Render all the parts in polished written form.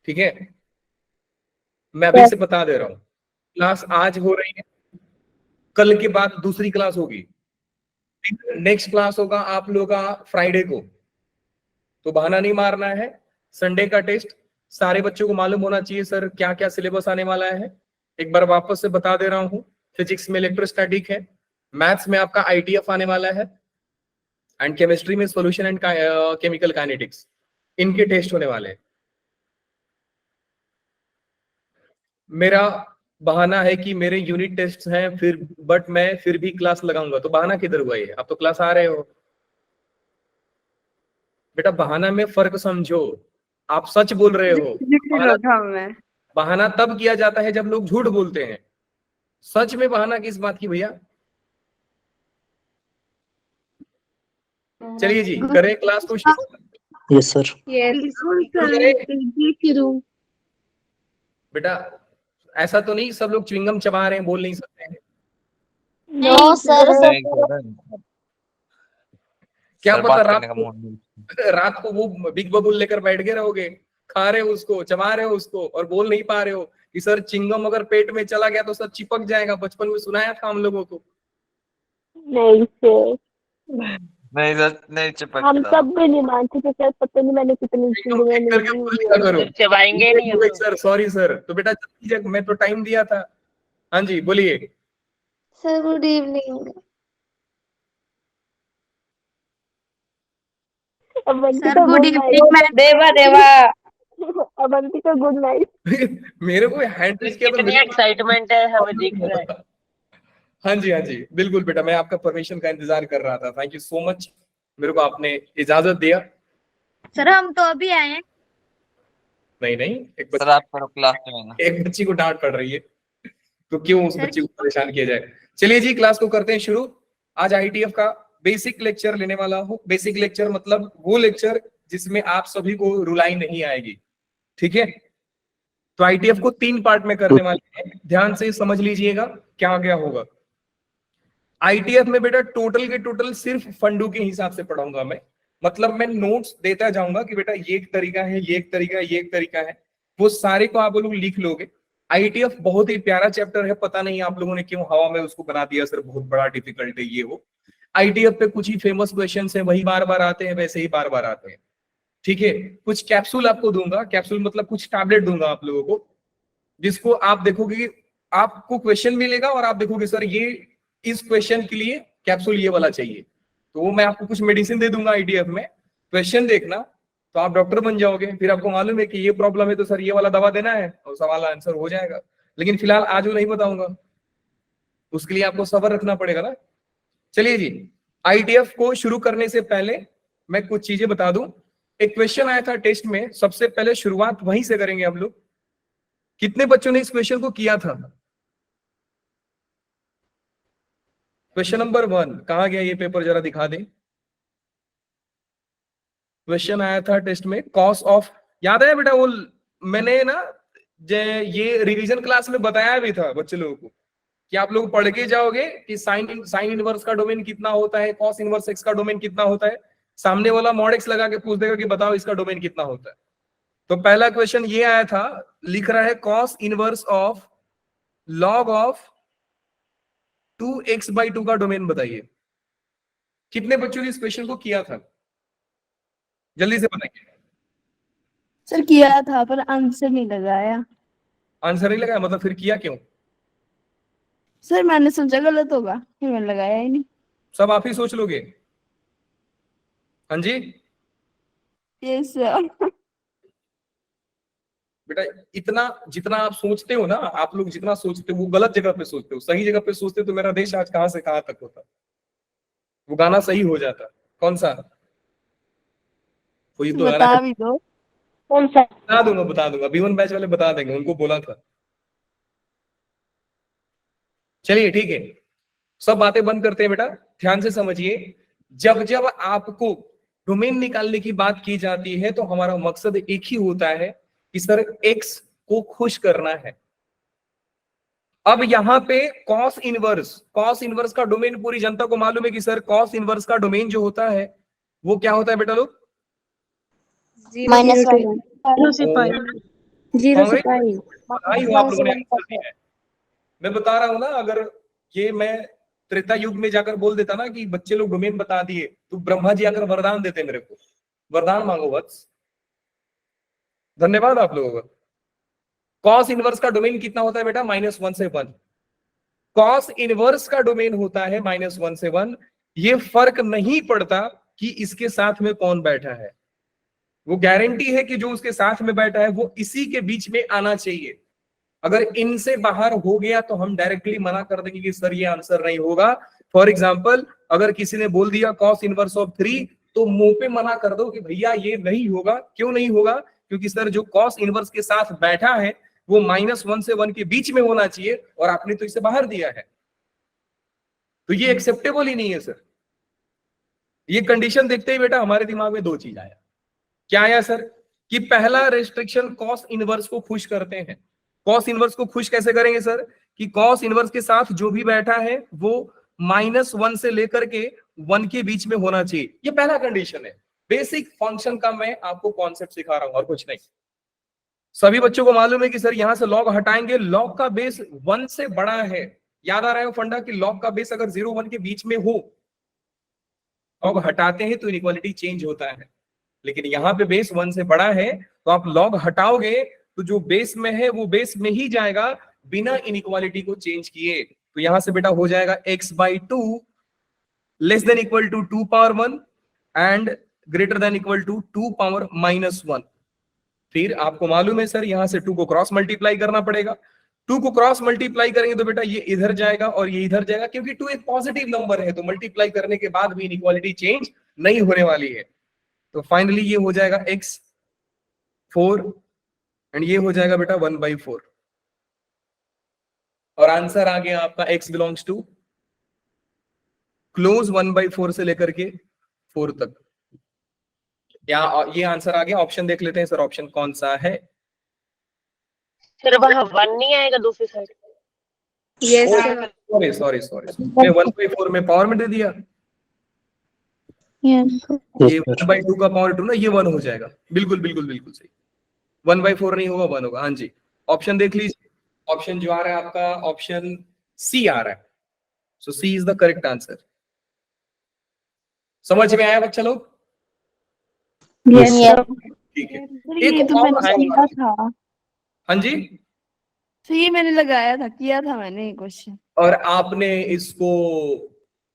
ठीक है, मैं अभी से बता दे रहा हूँ। क्लास आज हो रही है, कल के बाद दूसरी क्लास होगी, नेक्स्ट क्लास होगा आप लोगों का फ्राइडे को। तो बहाना नहीं मारना है। संडे का टेस्ट सारे बच्चों को मालूम होना चाहिए सर क्या क्या सिलेबस आने वाला है। एक बार वापस से बता दे रहा हूं, फिजिक्स में इलेक्ट्रोस्टैटिक है, मैथ्स में आपका आईटीएफ आने वाला है, एंड केमिस्ट्री में सॉल्यूशन एंड केमिकल काइनेटिक्स, इनके टेस्ट होने वाले हैं। मेरा बहाना है कि मेरे यूनिट टेस्ट हैं फिर, बट मैं फिर भी क्लास लगाऊंगा, तो बहाना किधर हुआ ये? आप तो क्लास आ रहे हो। बेटा बहाना में फर्क समझो, आप सच बोल रहे हो। बहाना बहाना तब किया जाता है जब लोग झूठ बोलते हैं, सच में बहाना किस बात की भैया? चलिए जी, करें क्लास को शुरू। Yes sir. बेटा ऐसा तो नहीं सब लोग च्युइंगम चबा रहे हैं, बोल नहीं सकते हैं? No sir. क्या पता रात को वो बिग बबुल लेकर बैठ गए रहोगे, खा रहे हो उसको, चबा रहे हो उसको, और बोल नहीं पा रहे हो कि सर चिंगम अगर पेट में चला गया तो सर चिपक जाएगा, बचपन में सुनाया था हम लोगों को। नहीं सर, नहीं सर, नहीं चिपकता। हम सब भी नहीं मानते थे सर, पता नहीं मैंने कितनी चबाएंगे नहीं सर, सॉरी सर। तो बेटा मैं तो टाइम दिया था। हाँ जी बोलिए sir. Good evening sir. Good evening देवा देवा। Avantika good night. मेरे को हैंड टच किया तो एक्साइटमेंट है हमें दिख रहा है। हाँ जी हाँ जी बिल्कुल बेटा, मैं आपका परमिशन का इंतजार कर रहा था। थैंक यू सो मच, मेरे को आपने इजाजत दिया। सर हम तो अभी आए हैं। नहीं नहीं, सर आप करो क्लास में। एक बच्ची को डांट पड़ रही है तो क्यों उस बच्ची को परेशान किया जाए। चलिए जी क्लास को करते हैं शुरू। आज आईटीएफ का बेसिक लेक्चर लेने वाला हूँ। बेसिक लेक्चर मतलब वो लेक्चर जिसमें आप सभी को रुलाई नहीं आएगी, ठीक है? तो आईटीएफ को 3 पार्ट में करने वाले हैं, ध्यान से समझ लीजिएगा क्या क्या होगा। आईटीएफ में बेटा टोटल के टोटल सिर्फ फंडू के हिसाब से पढ़ाऊंगा मैं, मतलब मैं नोट्स देता जाऊंगा कि बेटा ये एक तरीका है, ये एक तरीका है, ये एक तरीका है, वो सारे को आप लोग लिख लोगे। आईटीएफ बहुत ही प्यारा चैप्टर है, पता नहीं आप लोगों ने क्यों हवा में उसको बना दिया सर बहुत बड़ा डिफिकल्ट है ये वो। आईटीएफ पे कुछ ही फेमस क्वेश्चन है, वही बार बार आते हैं, वैसे ही बार बार आते हैं, ठीक है? कुछ कैप्सूल आपको दूंगा, कैप्सूल मतलब कुछ टैबलेट दूंगा आप लोगों को, जिसको आप देखोगे कि आपको क्वेश्चन मिलेगा और आप देखोगे सर ये इस क्वेश्चन के लिए कैप्सूल ये वाला चाहिए, तो वो मैं आपको कुछ मेडिसिन दे दूंगा आईटीएफ में, क्वेश्चन देखना तो आप डॉक्टर बन जाओगे। फिर आपको मालूम है कि ये प्रॉब्लम है तो सर ये वाला दवा देना है और सवाल आंसर हो जाएगा। लेकिन फिलहाल आज वो नहीं बताऊंगा, उसके लिए आपको सब्र रखना पड़ेगा ना। चलिए जी, आईटीएफ को शुरू करने से पहले मैं कुछ चीजें बता दूं। एक क्वेश्चन आया था टेस्ट में, सबसे पहले शुरुआत वहीं से करेंगे हम लोग। कितने बच्चों ने इस क्वेश्चन को किया था? क्वेश्चन नंबर 1 कहां गया ये पेपर, जरा दिखा दें। क्वेश्चन आया था टेस्ट में, कॉस ऑफ, याद है बेटा वो मैंने ना ये रिवीजन क्लास में बताया भी था बच्चे लोगों को कि आप लोग पढ़ के जाओगे कि साइन इनवर्स का डोमेन कितना होता है, कॉस इनवर्स एक्स का डोमेन कितना होता है। सामने वाला मॉड एक्स लगा के पूछ देगा कि बताओ इसका डोमेन कितना होता है। तो पहला क्वेश्चन ये आया था, लिख रहा है cos inverse of log of 2x/2 का डोमेन बताइए। कितने बच्चों ने इस क्वेश्चन को किया था? जल्दी से बताइए। सर किया था पर आंसर नहीं लगाया। आंसर नहीं लगाया मतलब फिर किया क्यों? सर मैंने सोचा गलत होगा, फिर मैंने लगाया ही नहीं। सब आप ही सोच लोगे? हाँ जी यस सर। बेटा इतना जितना आप सोचते हो ना, आप लोग जितना सोचते हो वो गलत जगह पे सोचते हो, सही जगह पे सोचते तो मेरा देश आज कहां से कहां तक होता, वो गाना सही हो जाता। कौन सा? कोई तो गाना बता भी दो। कौन सा? बता दूंगा B1 बैच वाले बता देंगे, उनको बोला था। चलिए ठीक है, सब बातें बंद करते हैं बेटा, ध्यान से समझिए। जब जब आपको डोमेन निकालने की बात की जाती है तो हमारा मकसद एक ही होता है कि सर एक्स को खुश करना है। अब यहाँ पे कॉस इनवर्स का डोमेन पूरी जनता को मालूम है कि सर कॉस इनवर्स का डोमेन जो होता है वो क्या होता है बेटा लोग? -1 बधाई हो, आप लोगों ने आंसर दिया है। मैं बता रहा हूँ ना, अगर ये मैं त्रेता युग में जाकर बोल देता ना कि बच्चे लोग डोमेन बता दिए, तो ब्रह्मा जी आकर वरदान देते मेरे को, वरदान मांगो वत्स। धन्यवाद आप लोगों का। कॉस इनवर्स का डोमेन कितना होता है बेटा? -1 से 1। कॉस इनवर्स का डोमेन होता है -1 से 1। ये फर्क नहीं पड़ता कि इसके साथ में कौन बैठा है, वो गारंटी है कि जो उसके साथ में बैठा है वो इसी के बीच में आना चाहिए। अगर इनसे बाहर हो गया तो हम डायरेक्टली मना कर देंगे कि सर ये आंसर नहीं होगा। फॉर एग्जाम्पल, अगर किसी ने बोल दिया कॉस इनवर्स ऑफ 3, तो मुंह पे मना कर दो कि भैया ये नहीं होगा। क्यों नहीं होगा? क्योंकि सर जो कॉस इनवर्स के साथ बैठा है वो -1 से 1 के बीच में होना चाहिए, और आपने तो इसे बाहर दिया है, तो ये एक्सेप्टेबल ही नहीं है सर। ये कंडीशन देखते ही बेटा हमारे दिमाग में दो चीज आया। क्या आया सर? कि पहला रेस्ट्रिक्शन कॉस इनवर्स को खुश करते हैं। कॉस इनवर्स को खुश कैसे करेंगे सर? कि कॉस इनवर्स के साथ जो भी बैठा है वो -1 से लेकर के 1 के बीच में होना चाहिए। ये पहला कंडीशन है। बेसिक फंक्शन का मैं आपको कॉन्सेप्ट सिखा रहा हूं और कुछ नहीं। सभी बच्चों को मालूम है कि सर यहां से लॉग हटाएंगे, लॉग का बेस 1 से बड़ा है। याद आ रहा है वो फंडा कि लॉग का बेस अगर 0 1 के बीच में हो, लॉग हटाते हैं तो इनइक्वालिटी चेंज होता है। लेकिन यहाँ पे बेस 1 से बड़ा है, तो आप लॉग हटाओगे तो जो बेस में है वो बेस में ही जाएगा बिना इनइक्वालिटी को चेंज किए। तो यहां से बेटा हो जाएगा x/2 less than equal to 2 power 1 and greater than equal to 2 power -1। फिर आपको मालूम है सर यहां से 2 को क्रॉस मल्टीप्लाई करना पड़ेगा। 2 को क्रॉस मल्टीप्लाई करेंगे तो बेटा ये इधर जाएगा और ये इधर जाएगा, क्योंकि 2 एक पॉजिटिव नंबर है, तो मल्टीप्लाई करने के बाद भी इनइक्वालिटी चेंज नहीं होने वाली है। तो फाइनली ये हो जाएगा x4 एंड ये हो जाएगा बेटा 1/4। और आंसर आ गया आपका x बिलोंग्स टू क्लोज 1/4 से लेकर के 4 तक। ये आंसर आ गया। ऑप्शन देख लेते हैं सर, ऑप्शन कौन सा है? फिर वहां 1 नहीं आएगा दूसरी साइड? सॉरी मैं 1/4 में पावर में दे दिया। ये 1/2 का पावर 2 ना, ये 1 हो जाएगा। बिल्कुल बिल्कुल बिल्कुल सही। 1/4 नहीं होगा, 1 होगा। हाँ जी, ऑप्शन देख लीजिए। ऑप्शन जो आ रहा है आपका ऑप्शन सी आ रहा है। सो सी इज द करेक्ट आंसर। समझ में आया बच्चा लोग? ठीक है। एक तो मैंने और किया था। हाँ जी, तो ये मैंने लगाया था, किया था मैंने ये क्वेश्चन। और आपने इसको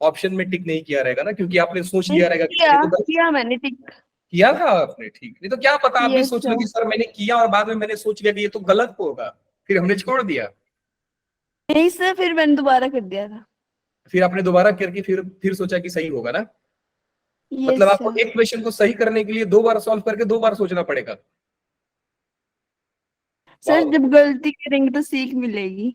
ऑप्शन में टिक नहीं किया रहेगा ना, क्योंकि आपने सोच लिया रहेगा किया मैंने टिक किया था आपने। ठीक, नहीं तो क्या पता आप भी Yes, सोच लो कि सर मैंने किया और बाद में मैंने सोच लिया कि ये तो गलत होगा, फिर हमने छोड़ दिया। नहीं सर, फिर मैंने दोबारा कर दिया था। फिर आपने दोबारा करके फिर सोचा कि सही होगा ना। Yes, मतलब आपको sir. एक क्वेश्चन को सही करने के लिए 2 बार सॉल्व करके 2 बार सोचना पड़ेगा। सर जब गलती करेंगे तो सीख मिलेगी।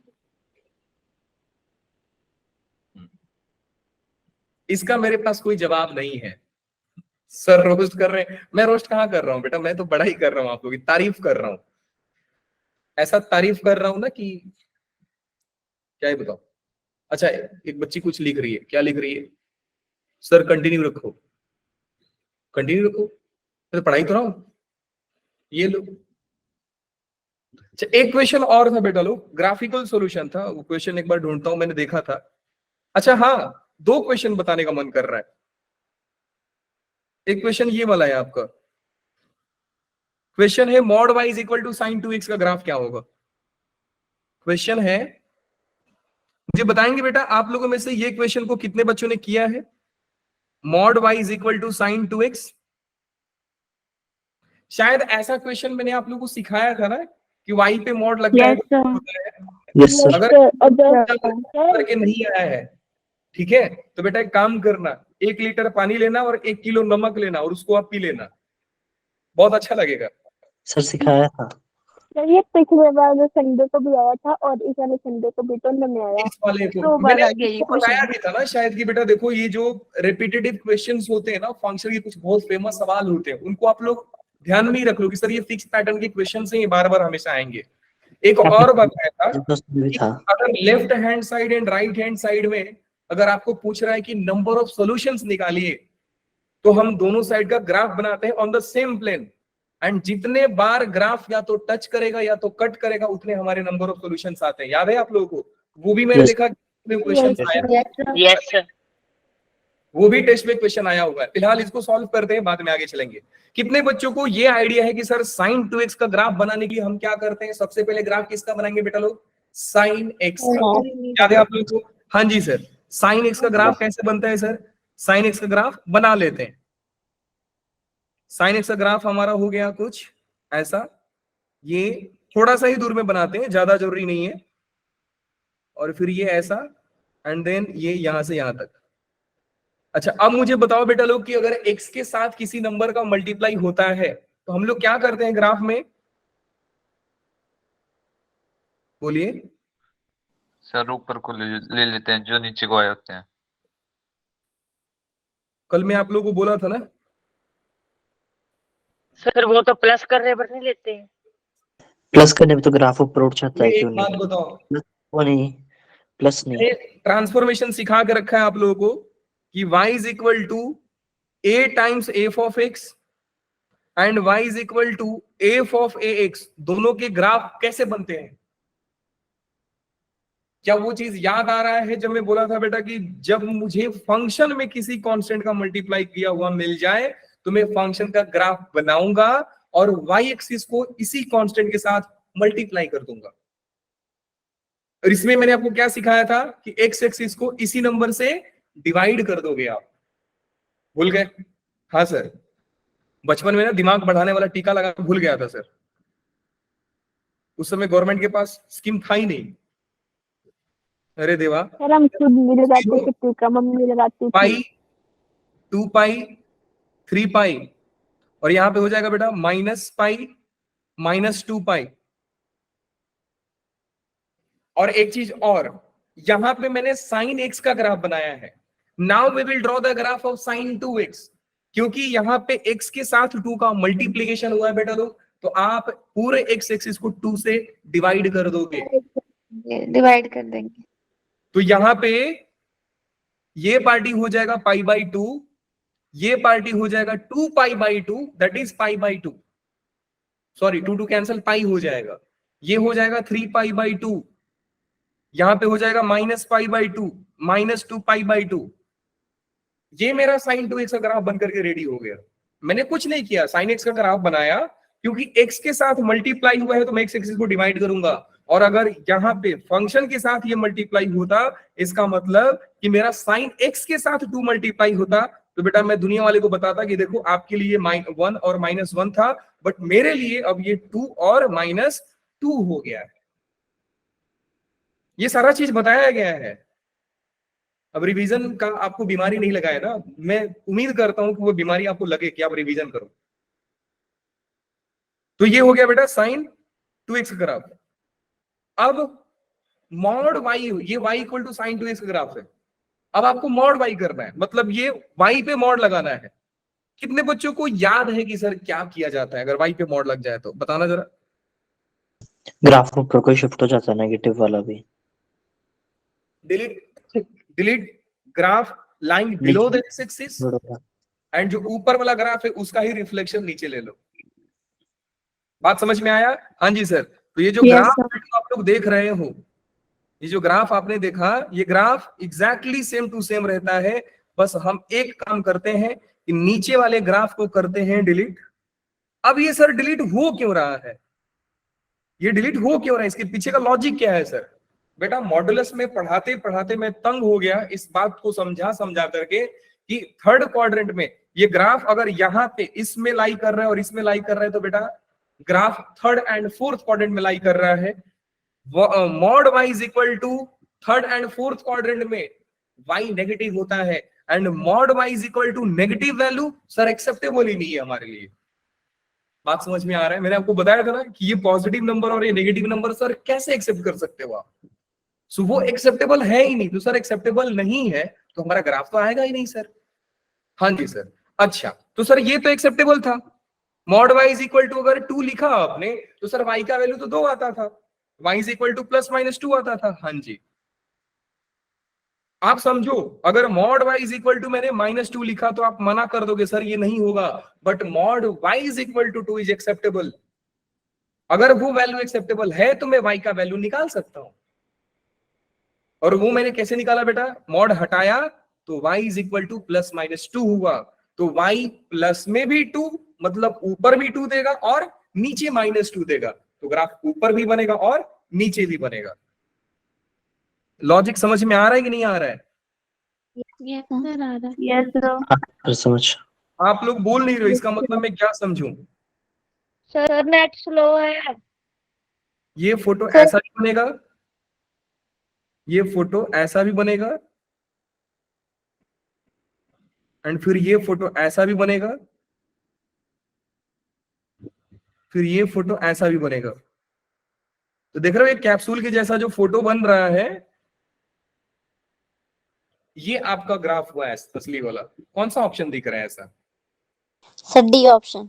इसका मेरे पास कोई जवाब नहीं है। सर रोस्ट कर रहे हैं, मैं रोस्ट कहाँ कर रहा हूँ बेटा, मैं तो बड़ा ही कर रहा हूँ, आप लोगों की तारीफ कर रहा हूँ। ऐसा तारीफ कर रहा हूँ ना कि क्या ही बताओ। अच्छा, एक बच्ची कुछ लिख रही है। क्या लिख रही है? सर कंटिन्यू रखो, कंटिन्यू रखो। मैं तो पढ़ाई तो रहा हूं। ये लो। अच्छा, एक क्वेश्चन और था बेटा लोग, ग्राफिकल सॉल्यूशन था वो क्वेश्चन। एक बार ढूंढता हूं, मैंने देखा था। अच्छा हाँ, 2 क्वेश्चन बताने का मन कर रहा है। एक क्वेश्चन ये वाला है आपका। क्वेश्चन है mod y is equal to sin 2x का ग्राफ क्या होगा? क्वेश्चन है, मुझे बताएंगे बेटा आप लोगों में से ये क्वेश्चन को कितने बच्चों ने किया है? Mod y is equal to sin 2x। शायद ऐसा क्वेश्चन मैंने आप लोगों को सिखाया था ना कि y पे मॉड लग जाएगा। अगर करके नहीं आया है, ठीक है, तो बेटा एक काम करना, 1 लीटर पानी लेना और 1 किलो नमक लेना और उसको आप पी लेना, बहुत अच्छा लगेगा। सर सिखाया था। ये पिछले बार जो संडे को भी आया था और इस वाले संडे को भी तो नहीं आया। इस वाले को 2 बार मैंने आ गया ये आपको बताया क्वेश्चन। भी था ना शायद कि बेटा देखो ये जो रिपीटेटिव क्वेश्चंस होते हैं ना फंक्शन के, कुछ बहुत फेमस सवाल होते हैं, उनको आप लोग ध्यान में ही रख लो कि सर ये फिक्स पैटर्न के क्वेश्चन हैं, ये बार-बार हमेशा आएंगे। एक और बताया था, अगर left hand side and right hand side में अगर आपको पूछ रहा है कि नंबर ऑफ सॉल्यूशंस निकालिए, तो हम दोनों साइड का ग्राफ बनाते हैं on the same plane and जितने बार ग्राफ या तो टच करेगा या तो कट करेगा उतने हमारे नंबर ऑफ सॉल्यूशंस आते हैं। याद है आप लोगों को? वो भी मैंने देखा क्वेश्चन आया, यस सर। वो भी टेस्ट में क्वेश्चन आया हुआ है। फिलहाल इसको सॉल्व करते हैं, बाद में आगे चलेंगे। कितने बच्चों को ये आइडिया है कि सर sin 2x का ग्राफ बनाने के लिए हम क्या करते हैं? सबसे पहले ग्राफ किसका बनाएंगे बेटा लोग? sin x का। याद है आप लोगों को? हाँ जी सर। sin x का ग्राफ कैसे बनता है सर? sin x का ग्राफ बना लेते हैं। sin x का ग्राफ हमारा हो गया कुछ ऐसा, ये थोड़ा सा ही दूर में बनाते हैं, ज्यादा जरूरी नहीं है। और फिर ये ऐसा, एंड देन ये यहां से यहां तक। अच्छा, अब मुझे बताओ बेटा लोग कि अगर x के साथ किसी नंबर का मल्टीप्लाई होता है तो हम लोग क्या करते हैं ग्राफ में? बोलिए। सर ऊपर को ले लेते हैं, जो नीचे को आए होते हैं। कल मैं आप लोगों को बोला था ना, सर वो तो प्लस करने पर नहीं लेते हैं। प्लस करने में तो ग्राफ ऊपर उठ जाता है, एक क्यों बात नहीं? बताओ, वो नहीं, प्लस नहीं। ट्रांसफॉर्मेशन सिखा के रखा है आप लोगों को कि y is equal to a times f of x and y is equal to f of ax। दोनों के ग्राफ कैसे बनते हैं? क्या वो चीज याद आ रहा है जब मैं बोला था बेटा कि जब मुझे फंक्शन में किसी कांस्टेंट का मल्टीप्लाई किया हुआ मिल जाए तो मैं फंक्शन का ग्राफ बनाऊंगा और y एक्सिस को इसी कांस्टेंट के साथ मल्टीप्लाई कर दूंगा। और इसमें मैंने आपको क्या सिखाया था कि x एक्सिस को इसी नंबर से डिवाइड कर दोगे आप। भूल गए? हाँ सर, बचपन में ना दिमाग बढ़ाने वाला टीका लगा भूल गया था सर। उस समय गवर्नमेंट के पास स्कीम था ही नहीं। अरे देवा। सर हम खुद नहीं लगाते थे टीका, मम्मी लगाती थी। पाई, 2 पाई, 3 पाई, और यहां पे हो जाएगा बेटा माइनस पाई माइनस 2 पाई। और एक चीज और, यहां पे मैंने साइन एक्स का ग्राफ बनाया है। Now we will draw the graph of sine 2x, क्योंकि यहां पे x के साथ 2 का मल्टीप्लीकेशन हुआ है बेटा लोग, तो आप पूरे x एक्सिस को 2 से डिवाइड कर दोगे। डिवाइड कर देंगे। तो यहां पे ये पार्टी हो जाएगा पाई बाई 2, ये पार्टी हो जाएगा 2 pi by 2, that is pi by 2। Sorry, 2 cancel, pi हो जाएगा। ये हो जाएगा 3 पाई बाई 2, यहां पे हो जाएगा minus pi by 2, minus 2 pi by 2। ये मेरा साइन 2x का ग्राफ बनकर के रेडी हो गया। मैंने कुछ नहीं किया, साइन x का ग्राफ बनाया, क्योंकि x के साथ मल्टीप्लाई हुआ है तो मैं x एक्सिस को डिवाइड करूंगा। और अगर यहाँ पे फंक्शन के साथ ये मल्टीप्लाई होता, इसका मतलब कि मेरा साइन x के साथ 2 मल्टीप्लाई होता, तो बेटा मैं दुनिया वाले को बताता कि देखो आपके लिए 1 और -1 था, बट मेरे लिए अब ये 2 और -2 हो गया है। ये सारा चीज बताया गया है। अब रिवीजन का आपको बीमारी नहीं लगा है ना, मैं उम्मीद करता हूं कि वो बीमारी आपको लगे कि आप रिवीजन करो। तो ये हो गया बेटा साइन 2x का ग्राफ। अब मॉड y, ये y equal to sine 2x का ग्राफ है। अब आपको मॉड y करना है, मतलब ये y पे मॉड लगाना है। कितने बच्चों को याद है कि सर क्या किया जाता है अगर y पे मॉड लग जाए तो? बताना जरा। ग्राफ ऊपर को शिफ्ट हो जाता है, नेगेटिव वाला भी। Delete graph line below the x axis, and जो ऊपर वाला ग्राफ है उसका ही रिफ्लेक्शन नीचे ले लो। बात समझ में आया? हाँ जी सर। तो ये जो ग्राफ आप लोग देख रहे हो, ये जो ग्राफ आपने देखा, ये graph exactly same to same रहता है। बस हम एक काम करते हैं कि नीचे वाले ग्राफ को करते हैं डिलीट। अब ये सर डिलीट हो क्यों रहा है? ये डिलीट हो क्यों रहा है? इसके पीछे का लॉजिक क्या है सर? बेटा मॉडुलस में पढ़ाते पढ़ाते मैं तंग हो गया इस बात को समझा करके कि थर्ड क्वाड्रेंट में ये ग्राफ अगर यहाँ पे इसमें लाई कर रहा है और इसमें लाई कर रहा है, तो बेटा graph third and fourth quadrant में लाई कर रहा है। Mod y is equal to third and fourth quadrant में y नेगेटिव होता है, and mod y is equal to negative value sir acceptable ही नहीं है हमारे लिए। बात समझ में आ रहा है? मैंने आपको बताया था ना कि ये पॉजिटिव नंबर और ये नेगेटिव नंबर सर कैसे एक्सेप्ट कर सकते हो आप? सो वो एक्सेप्टेबल है ही नहीं। तो सर एक्सेप्टेबल नहीं है तो हमारा ग्राफ तो आएगा ही नहीं सर। हाँ जी सर। अच्छा, तो सर ये तो एक्सेप्टेबल था। Mod y is equal to अगर 2 लिखा आपने तो सर y का वैल्यू तो 2 आता था, y is equal to plus minus 2 आता था। हाँ जी। आप समझो, अगर mod y is equal to मैंने -2 लिखा तो आप मना कर दोगे सर ये नहीं होगा, but mod y is equal to 2 is acceptable. अगर वो वैल्यू एक्सेप्टेबल है तो मैं y का वैल्यू निकाल सकता हूं। और वो मैंने कैसे निकाला बेटा, मॉड हटाया तो y इज इक्वल टू +-2 हुआ, तो y प्लस में भी 2 मतलब ऊपर भी 2 देगा और नीचे -2 देगा, तो ग्राफ ऊपर भी बनेगा और नीचे भी बनेगा। लॉजिक समझ में आ रहा है कि नहीं आ रहा है? Yes sir. फिर समझ। आप लोग बोल नहीं रहे हो, इसका मतलब मैं क्या समझूं? सर नेट स्लो है। ये फोटो ऐसा भी बनेगा, ये फोटो ऐसा भी बनेगा, एंड फिर ये फोटो ऐसा भी बनेगा, फिर ये फोटो ऐसा भी बनेगा। तो देख रहे हो एक कैप्सूल के जैसा जो फोटो बन रहा है, ये आपका ग्राफ हुआ है असली वाला। कौन सा ऑप्शन दिख रहा है ऐसा? Sir D option.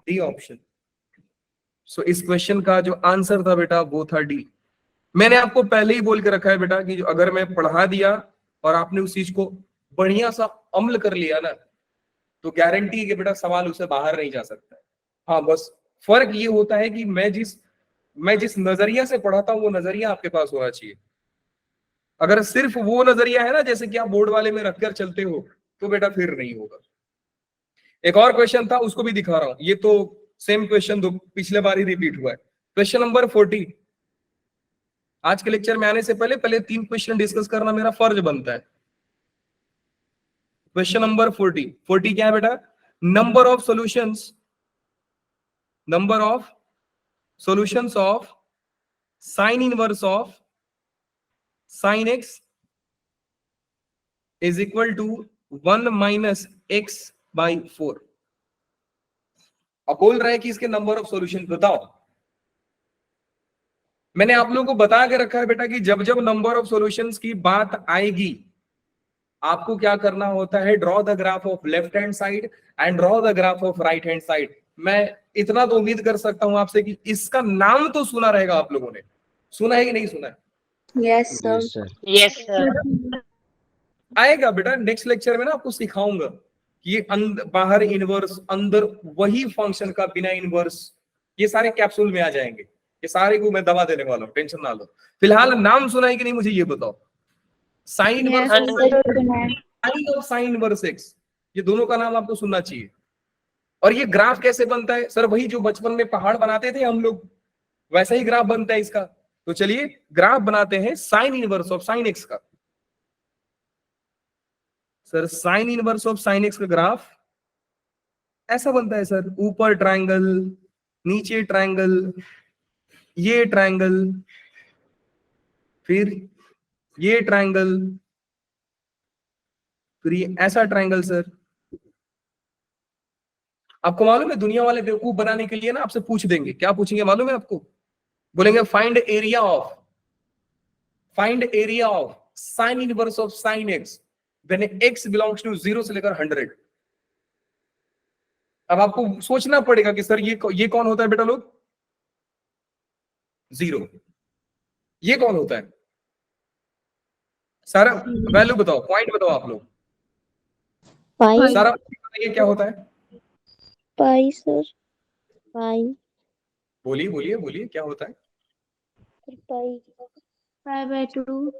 D option. So इस क्वेश्चन का जो आंसर था बेटा वो था डी। मैंने आपको पहले ही बोल के रखा है बेटा कि जो अगर मैं पढ़ा दिया और आपने उस चीज को बढ़िया सा अमल कर लिया ना, तो गारंटी है कि बेटा सवाल उससे बाहर नहीं जा सकता है। हाँ, बस फर्क ये होता है कि मैं जिस नजरिया से पढ़ाता हूँ वो नजरिया आपके पास होना चाहिए। अगर सिर्फ वो नजरिया है ना जैसे कि आप बोर्ड वाले में रखकर चलते हो, तो बेटा फिर नहीं होगा। एक और क्वेश्चन था, उसको भी दिखा रहा हूं। ये तो सेम क्वेश्चन दो पिछले बार ही रिपीट हुआ है। Question number 40। आज के लेक्चर में आने से पहले 3 क्वेश्चन डिस्कस करना मेरा फर्ज बनता है। क्वेश्चन नंबर 40 क्या है बेटा? Number of solutions of sine inverse of sine x is equal to 1 - x/4। अब बोल रहा है कि इसके नंबर ऑफ सॉल्यूशन बताओ। मैंने आप लोगों को बता के रखा है बेटा कि जब जब नंबर ऑफ सॉल्यूशंस की बात आएगी, आपको क्या करना होता है, draw the graph of left hand side and draw the graph of right hand side. मैं इतना तो उम्मीद कर सकता हूं आपसे कि इसका नाम तो सुना रहेगा आप लोगों ने। सुना है कि नहीं सुना है? Yes sir. Yes sir. आएगा बेटा, नेक्स्ट लेक्चर में ना आपको सिखाऊंगा कि ये बाहर इनवर्स, अंदर वही फंक्शन का बिना इनवर्स, ये सारे कैप्सूल में आ जाएंगे। ये सारे को मैं दवा देने वाला हूँ, टेंशन ना लो। फिलहाल नाम सुना है कि नहीं मुझे ये बताओ। साइन इनवर्स एक्स, ये दोनों का नाम आपको सुनना चाहिए। और ये ग्राफ कैसे बनता है? सर वही जो बचपन में पहाड़ बनाते थे हम लोग, वैसा ही ग्राफ बनता है इसका। तो चलिए ग्राफ बनाते हैं sine inverse of sine x का। Sir sine inverse of sine x का ग्राफ ऐसा बनता है सर, ऊपर ट्रायंगल, नीचे ट्रायंगल, ये ट्रायंगल, फिर ये ट्रायंगल, फिर ये ऐसा ट्रायंगल। सर आपको मालूम है दुनिया वाले बेवकूफ बनाने के लिए ना आपसे पूछ देंगे, क्या पूछेंगे मालूम है आपको? बोलेंगे find area of sine inverse of sine x when x belongs to 0 से लेकर 100। अब आपको सोचना पड़ेगा कि सर ये कौन होता है बेटा लोग? 0। ये कौन होता है? सारा वैल्यू बताओ, पॉइंट बताओ आप लोग। पाई। सारा बताइए क्या होता है? पाई सर। पाई। बोलिए बोलिए बोलिए, क्या होता है? पाई। π/2।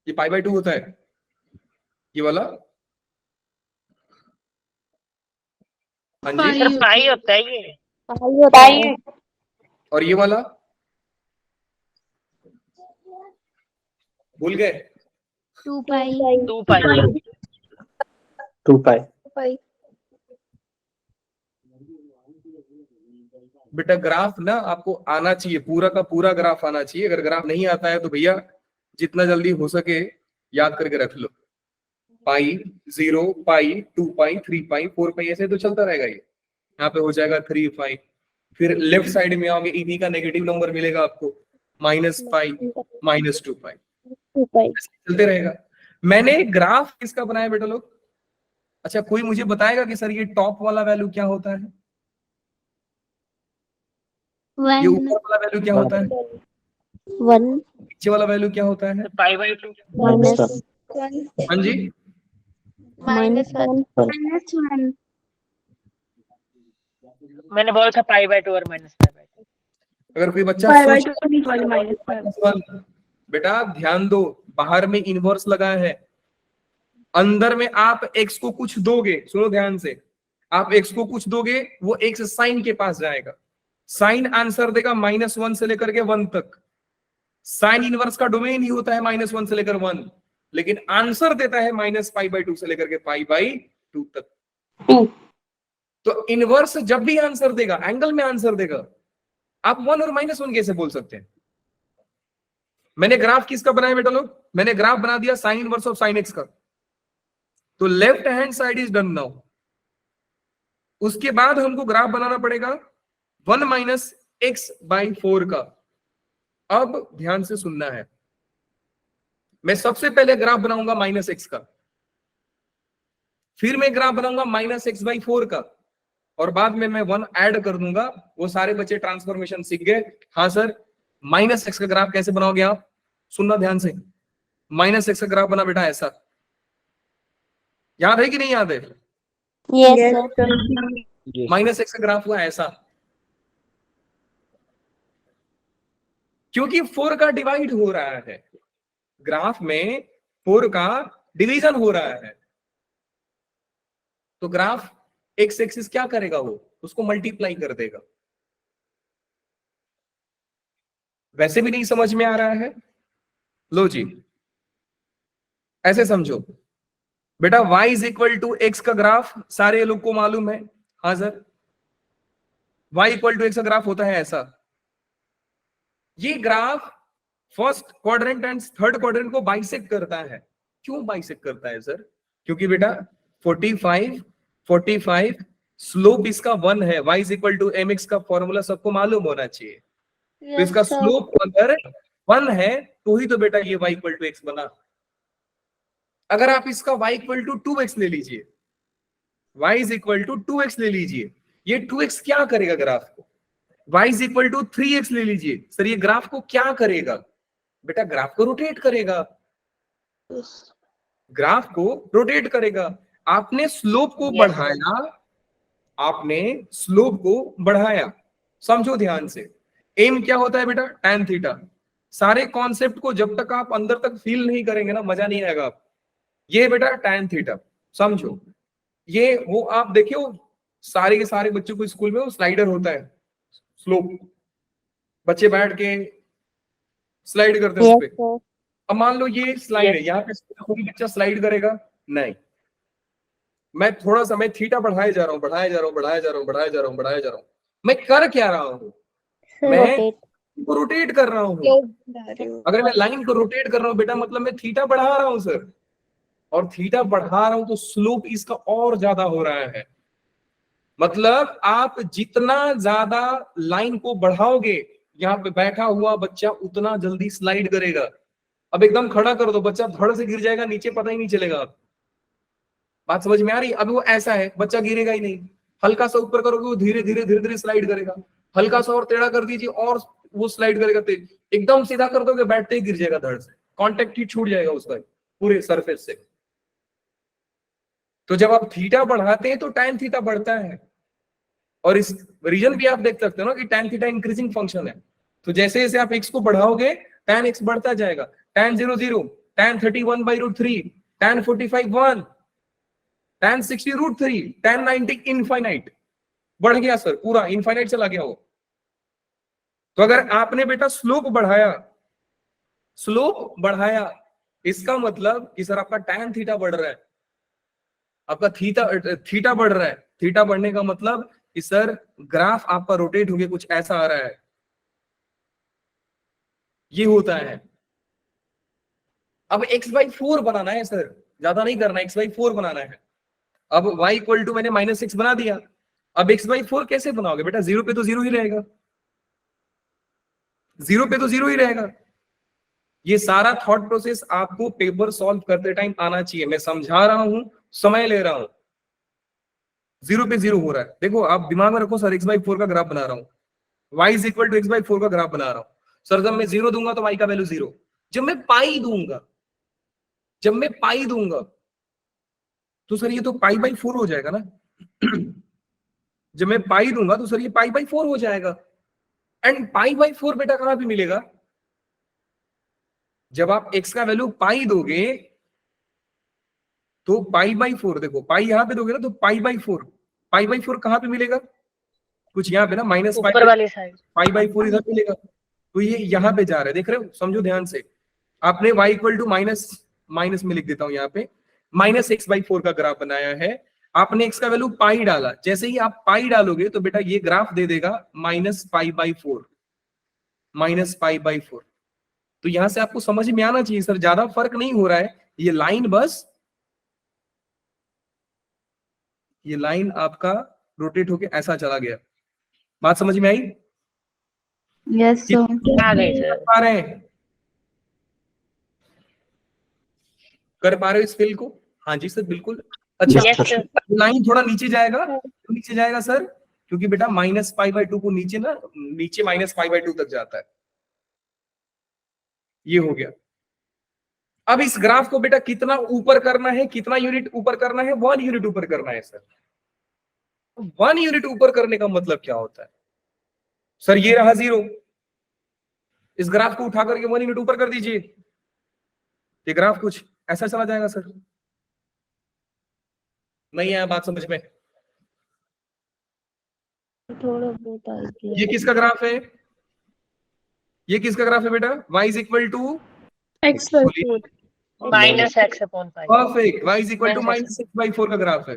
ये π/2 होता है, ये वाला? हाँ जी। सर पाई होता है ये। पाई होता है। और ये वाला भूल गए? 2π। 2 पाई। 2π। पाई। बेटा ग्राफ ना आपको आना चाहिए, पूरा का पूरा ग्राफ आना चाहिए। अगर ग्राफ नहीं आता है तो भैया जितना जल्दी हो सके याद करके रख लो। पाई, 0, पाई, 2π, 3π, 4π, ऐसे तो चलता रहेगा। ये यहाँ पे हो जाएगा 3π। फिर लेफ्ट साइड में आओगे, ईवी का नेगेटिव नंबर मिलेगा आपको, -π, -2π, चलते रहेगा। मैंने ग्राफ किसका बनाया बेटा लोग? अच्छा, कोई मुझे बताएगा कि सर ये टॉप वाला वैल्यू क्या होता है? ये ऊपर वाला वैल्यू क्या होता है? 1। नीचे वाला वैल्यू क्या होता है? π/2 -1 हाँ जी, -1 -1 मैंने बोला था π/2 और -π/2। अगर कोई बच्चा π/2 सोच -1 बेटा ध्यान दो, बाहर में इनवर्स लगा है, अंदर में आप x को कुछ दोगे, सुनो ध्यान से, आप x को कुछ दोगे, वो x साइन के पास जाएगा, साइन आंसर देगा -1 से लेकर के 1 तक। साइन इनवर्स का डोमेन ही होता है -1 से लेकर 1, लेकिन आंसर देता है -π/2 से लेकर के π/2 तक। तो इनवर्स जब भी आंसर देगा, एंगल में आंसर देगा, आप 1 और -1 कैसे बोल सकते हैं? मैंने ग्राफ किसका बनाया बेटा लोग? मैंने ग्राफ बना दिया sign inverse of sine x का। तो left hand side is done now. उसके बाद हमको ग्राफ बनाना पड़ेगा 1 - x/4 का। अब ध्यान से सुनना है, मैं सबसे पहले ग्राफ बनाऊंगा -x का, फिर मैं ग्राफ बनाऊंगा -x/4 का, और बाद में मैं 1 ऐड कर दूंगा। वो सारे बच्चे ट्रांसफॉर्मेशन सीख गए। हाँ सर, -x का ग्राफ कैसे बनाओगे आप? सुनना ध्यान से, -x का ग्राफ बना बेटा ऐसा, याद है कि नहीं याद है? यस सर -x का ग्राफ हुआ ऐसा, क्योंकि 4 का डिवाइड हो रहा है, ग्राफ में 4 का डिवीजन हो रहा है, तो ग्राफ एक्स एक्सिस क्या करेगा? वो उसको मल्टीप्लाई कर देगा। वैसे भी नहीं समझ में आ रहा है? लो जी, ऐसे समझो बेटा, y = x का ग्राफ सारे लोग को मालूम है। हाँ सर, y = x का ग्राफ होता है ऐसा। ये graph first quadrant and third quadrant को बाइसेक्ट करता है। क्यों बाइसेक्ट करता है सर? क्योंकि बेटा 45 स्लोप इसका 1 है। y = mx का फॉर्मूला सबको मालूम होना चाहिए। तो इसका स्लोप अगर 1 है तो ही तो बेटा ये y = x बना। अगर आप इसका y = 2x ले लीजिए, y = 2x ले लीजिए, ये 2x क्या करेगा ग्राफ को? y = 3x ले लीजिए, सर ये ग्राफ को क्या करेगा? बेटा ग्राफ को रोटेट करेगा, ग्राफ को रोटेट करेगा। आपने स्लोप को बढ़ाया, आपने स्लोप को बढ़ाया, समझो ध्यान से। एम क्या होता है बेटा? tan theta. सारे कॉन्सेप्ट को जब तक आप अंदर तक फील नहीं करेंगे ना, मजा नहीं आएगा। ये बेटा tan थीटा, समझो। ये वो आप देखियो, सारे के सारे बच्चों को स्कूल में वो स्लाइडर होता है, स्लोप, बच्चे बैठ के स्लाइड करते हैं उस पे। अब मान लो ये स्लाइड है, यहाँ पे कोई बच्चा स्लाइड करेगा नहीं। मैं थोड़ा सा, मैं थीटा बढ़ाए जा रहा हूँ, बढ़ाए जा रहा हूँ, बढ़ाए जा रहा हूँ, बढ़ाए जा रहा हूँ, बढ़ाए जा रहा हूँ। मैं कर क्या रहा हूँ? मैं को रोटेट कर रहा हूँ। अगर मैं लाइन को रोटेट कर रहा हूँ बेटा, मतलब मैं थीटा बढ़ा रहा हूँ सर, और थीटा बढ़ा रहा हूं तो स्लोप इसका और ज्यादा हो रहा है। मतलब आप जितना ज्यादा लाइन को बढ़ाओगे, यहाँ पे बैठा हुआ बच्चा उतना जल्दी स्लाइड करेगा। अब एकदम खड़ा कर दो, बच्चा धड़ से गिर जाएगा नीचे, पता ही नहीं चलेगा। बात समझ में आ रही? अभी वो ऐसा है, बच्चा गिरेगा ही नहीं। हल्का सा ऊपर करोगे, वो धीरे धीरे धीरे धीरे स्लाइड करेगा। हल्का सा और टेढ़ा कर दीजिए और वो स्लाइड करेगा तेज। एकदम सीधा कर दोगे, बैठते ही गिर जाएगा धड़ से, कॉन्टेक्ट ही छूट जाएगा उसका पूरे सरफेस से। तो जब आप थीटा बढ़ाते हैं तो tan थीटा बढ़ता है, और इस रीजन भी आप देख सकते हो ना कि tan थीटा इंक्रीजिंग फंक्शन है। तो जैसे जैसे आप x को बढ़ाओगे tan x बढ़ता जाएगा। tan 0 0, tan 31/√3, tan 45 1, tan 60√3, tan 90 infinite बढ़ गया सर, पूरा इनफाइनाइट चला गया वो। तो अगर आपने बेटा स्लोप बढ़ाया, इसका मतलब कि सर आपका tan थीटा बढ़ रहा है, आपका थीटा बढ़ रहा है। थीटा बढ़ने का मतलब कि सर ग्राफ आपका रोटेट होके कुछ ऐसा आ रहा है, ये होता है। अब x/4 बनाना है सर, ज्यादा नहीं करना, x/4 बनाना है। अब y = मैंने -6 बना दिया। अब x/4 कैसे बनाओगे बेटा? 0 पे तो 0 ही रहेगा, 0 पे तो 0 ही रहेगा। ये सारा थॉट प्रोसेस आपको पेपर सॉल्व करते टाइम आना चाहिए। मैं समझा रहा हूं, समय ले रहा हूं। 0 पे 0 हो रहा है, देखो आप दिमाग में रखो सर, x/4 का ग्राफ बना रहा हूं, y = x/4 का ग्राफ बना रहा हूं। सर जब मैं 0 दूंगा तो y का वैल्यू 0, जब मैं पाई दूंगा तो सर ये तो पाई बाई 4 हो जाएगा ना। जब मैं पाई दूंगा तो सर ये पाई बाई 4 हो जाएगा। एंड पाई बाई 4 बेटा कहां पे मिलेगा? जब आप x का वैल्यू पाई दोगे तो पाई बाई 4, देखो पाई यहां पे दोगे ना तो पाई बाई 4 कहां पे मिलेगा? कुछ यहाँ पे ना माइनस ऊपर वाली साइड। पाई बाई 4 इधर मिलेगा, तो ये यहाँ पे जा रहा है, देख रहे हो? समझो ध्यान से। आपने y इक्वल टू माइनस में लिख देता हूं यहाँ पे, -x/4 का ग्राफ बनाया है। आपने x का वैल्यू पाई डाला, जैसे ही आप पाई डालोगे तो बेटा ये ग्राफ दे देगा -π/4। तो यहां से आपको समझ में आना चाहिए सर, ज्यादा फर्क नहीं हो रहा है, ये लाइन आपका रोटेट होके ऐसा चला गया। बात समझ में आई? Yes sir. आ गई सर। पा रहे हैं, कर पा रहे हो इस फिल को? हाँ जी सर बिल्कुल। अच्छा Yes, yes sir. Sir. Line थोड़ा नीचे जाएगा, तो नीचे जाएगा सर क्योंकि बेटा -π/2 को नीचे -π/2 तक जाता है। ये हो गया। अब इस ग्राफ को बेटा कितना ऊपर करना है, कितना यूनिट ऊपर करना है? 1 यूनिट ऊपर करना है सर। 1 यूनिट ऊपर करने का मतलब क्या होता है सर? ये रहा 0, इस ग्राफ को उठा करके 1 यूनिट ऊपर कर दीजिए, ये ग्राफ कुछ ऐसा चला जाएगा सर। नहीं आया बात समझ में? थोड़ा बहुत आ गया। ये किसका ग्राफ है? ये किसका ग्राफ है बेटा? y is equal to x/4 -x/5। Perfect, y is equal to Minus -6/4 का ग्राफ है।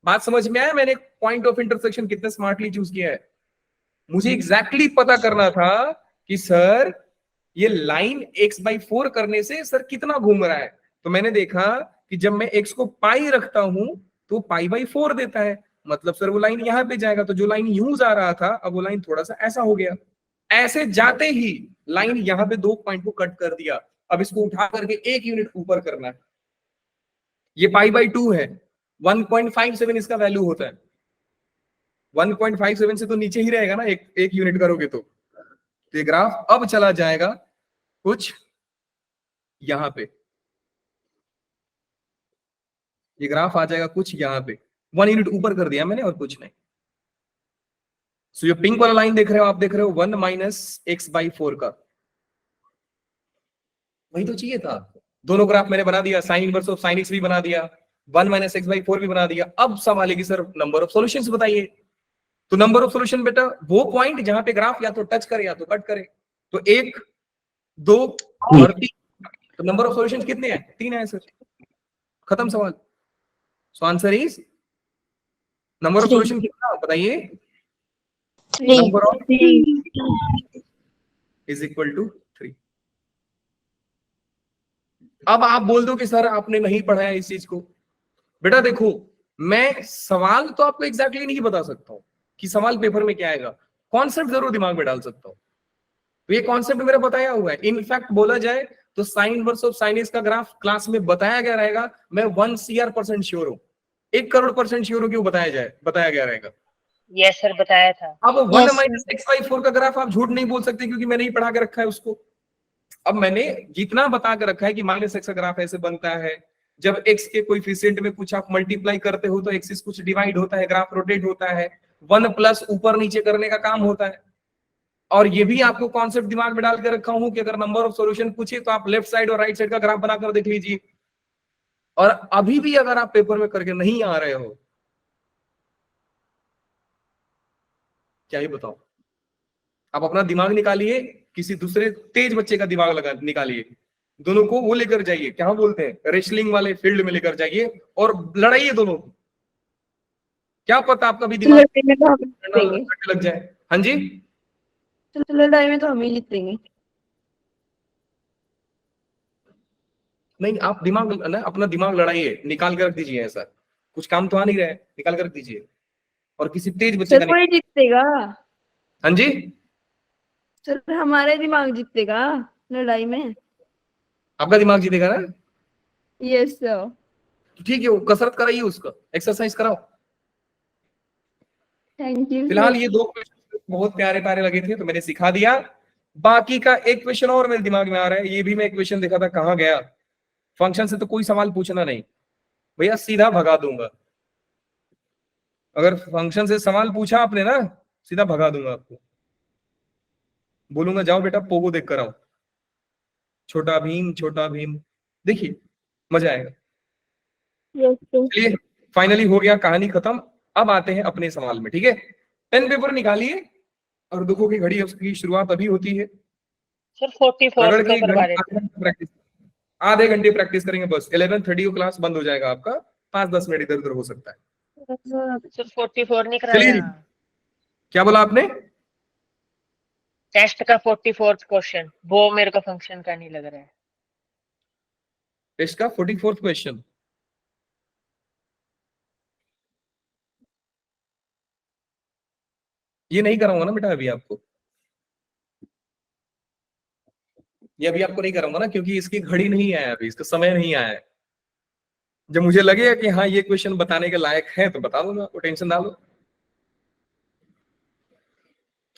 बात समझ में आया? मैंने पॉइंट ऑफ इंटरसेक्शन कितने स्मार्टली चूज किया है। मुझे एग्जैक्टली पता करना था कि सर ये लाइन x/4 करने से सर कितना घूम रहा है। तो मैंने देखा कि जब मैं x को पाई रखता हूं तो π/4 देता है, मतलब सर वो लाइन यहां पे जाएगा। तो जो लाइन यूं जा रहा था अब वो लाइन थोड़ा सा ऐसा हो गया, ऐसे जाते ही लाइन यहां पे 2 पॉइंट को कट कर दिया। अब इसको उठा करके 1 यूनिट ऊपर करना है। ये π/2 है, 1.57 इसका वैल्यू होता है। 1.57 से तो नीचे ही रहेगा ना, एक यूनिट करोगे तो ये ग्राफ अब चला जाएगा कुछ यहां पे, ये ग्राफ आ जाएगा कुछ यहां पे। 1 यूनिट ऊपर कर दिया मैंने और कुछ नहीं। सो ये पिंक वाला लाइन देख रहे हो आप, देख रहे हो 1 - x/4 का, वही तो चाहिए था। दोनों ग्राफ मैंने बना दिया, sign inverse of sine x भी बना दिया, 1 - x/4 भी बना दिया। अब सवाल है कि सर नंबर ऑफ सॉल्यूशंस बताइए। तो नंबर ऑफ सॉल्यूशन बेटा वो पॉइंट जहां पे ग्राफ या तो टच करे या तो कट करे। तो 1, 2 और 3। तो नंबर ऑफ सॉल्यूशंस कितने हैं? 3 है सर, खत्म सवाल। So answer is, number of solution कितना बताइए? Number of is equal to 3। अब आप बोल दो कि सर आपने नहीं पढ़ा है इस चीज को। बेटा देखो, मैं सवाल तो आपको एग्जैक्टली नहीं बता सकता हूं कि सवाल पेपर में क्या आएगा, कॉन्सेप्ट जरूर दिमाग में डाल सकता हूं। तो ये कॉन्सेप्ट मेरा बताया हुआ है। इनफैक्ट बोला जाए तो sign inverse of sine x का ग्राफ क्लास में बताया गया रहेगा। मैं 1 CR% श्योर हूं, 1 करोड़% श्योर हूं कि वो बताया गया रहेगा। यस सर, बताया था। अब 1 - x/4 का ग्राफ आप झूठ नहीं बोल सकते क्योंकि मैंने ही पढ़ा के रखा है उसको। अब मैंने जितना बता के रखा है कि -x का ग्राफ ऐसे बनता है, जब x के कोएफिशिएंट में कुछ आप मल्टीप्लाई करते हो तो एक्सिस कुछ डिवाइड होता है, ग्राफ रोटेट होता है, 1+ ऊपर नीचे करने का काम होता है। और ये भी आपको कॉन्सेप्ट दिमाग में डाल के रखा हूं कि अगर नंबर ऑफ सॉल्यूशन पूछे तो आप लेफ्ट साइड और राइट साइड का ग्राफ बनाकर देख लीजिए। और अभी भी अगर आप पेपर में करके नहीं आ रहे हो, क्या ही बताओ, आप अपना दिमाग निकालिए, किसी दूसरे तेज बच्चे का दिमाग निकालिए, दोनों को वो लेकर जाइए, क्या बोलते हैं, रेसलिंग वाले फील्ड में लेकर जाइए और लड़ाइए दोनों। क्या पता आपका भी दिमाग लड़ाई में तो हम जीतेंगे। लग जाए। हाँ जी, लड़ाई में तो हम ही जीतेंगे। नहीं आप दिमाग ना, अपना दिमाग लड़ाइए, निकाल कर रख दीजिए। ऐसा कुछ काम तो आ नहीं रहा है, निकाल कर रख दीजिए और किसी तेज बच्चे सर का कोई जीतेगा, हाँ जी, सर हमारे दिमाग जीतेगा लड़ाई में। आपका दिमाग जीतेगा ना? Yes sir. तो ठीक है, वो कसरत कराइए, उसका एक्सरसाइज कराओ। Thank you. फिलहाल ये 2 क्वेश्चन बहुत प्यारे प्यारे लगे थे तो मैंने सिखा दिया। बाकी का एक क्वेश्चन और मेरे दिमाग में आ रहा है, ये भी मैं एक क्वेश्चन देखा था, कहां गया, फंक्शन से तो कोई सवाल पूछना नहीं भैया, सीधा भगा दूंगा। अगर फंक्शन से सवाल पूछा आपने ना, सीधा भगा दूंगा आपको, बोलूंगा जाओ बेटा पोगो देख कर आओ, छोटा भीम, छोटा भीम, देखिए मजा आएगा। Yes sir. चलिए फाइनली हो गया, कहानी खत्म। अब आते हैं अपने सवाल में, ठीक है। पेन पेपर निकालिए, और दुखों की घड़ी उसकी शुरुआत अभी होती है। सर 44 रगड़ का के करवा देते हैं। प्रैक्टिस, आधे घंटे प्रैक्टिस करेंगे बस, 11:30 को क्लास बंद हो जाएगा आपका, 5-10 मिनट इधर उधर हो सकता है। सर 44 नहीं चलिए जी, कराया, क्या बोला आपने? टेस्ट का 44th क्वेश्चन, वो मेरे को फंक्शन का नहीं लग रहा है। टेस्ट का 44th क्वेश्चन, ये नहीं कराऊंगा ना बेटा अभी आपको, ये अभी आपको नहीं कराऊंगा ना, क्योंकि इसकी घड़ी नहीं आया अभी, इसका समय नहीं आया है। जब मुझे लगेगा कि हाँ ये क्वेश्चन बताने के लायक है तो बता दूंगा, वो टेंशन ना लो।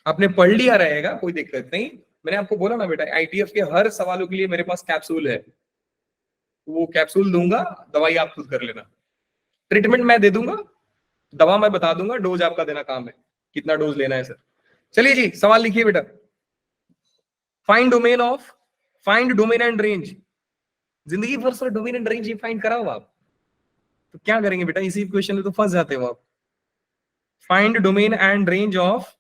आपने पढ़ लिया रहेगा, कोई दिक्कत नहीं। मैंने आपको बोला ना बेटा, आईटीएफ के हर सवालों के लिए मेरे पास कैप्सूल है, वो कैप्सूल दूंगा, दवाई आप खुद कर लेना। ट्रीटमेंट मैं दे दूंगा, दवा मैं बता दूंगा, डोज आपका देना काम है, कितना डोज लेना है सर। चलिए जी, सवाल लिखिए बेटा। Find domain and range. जिंदगी भर sir domain and range he find कराओ आप, तो क्या करेंगे बेटा, इसी क्वेश्चन में तो फंस जाते हो आप। Find domain and range of,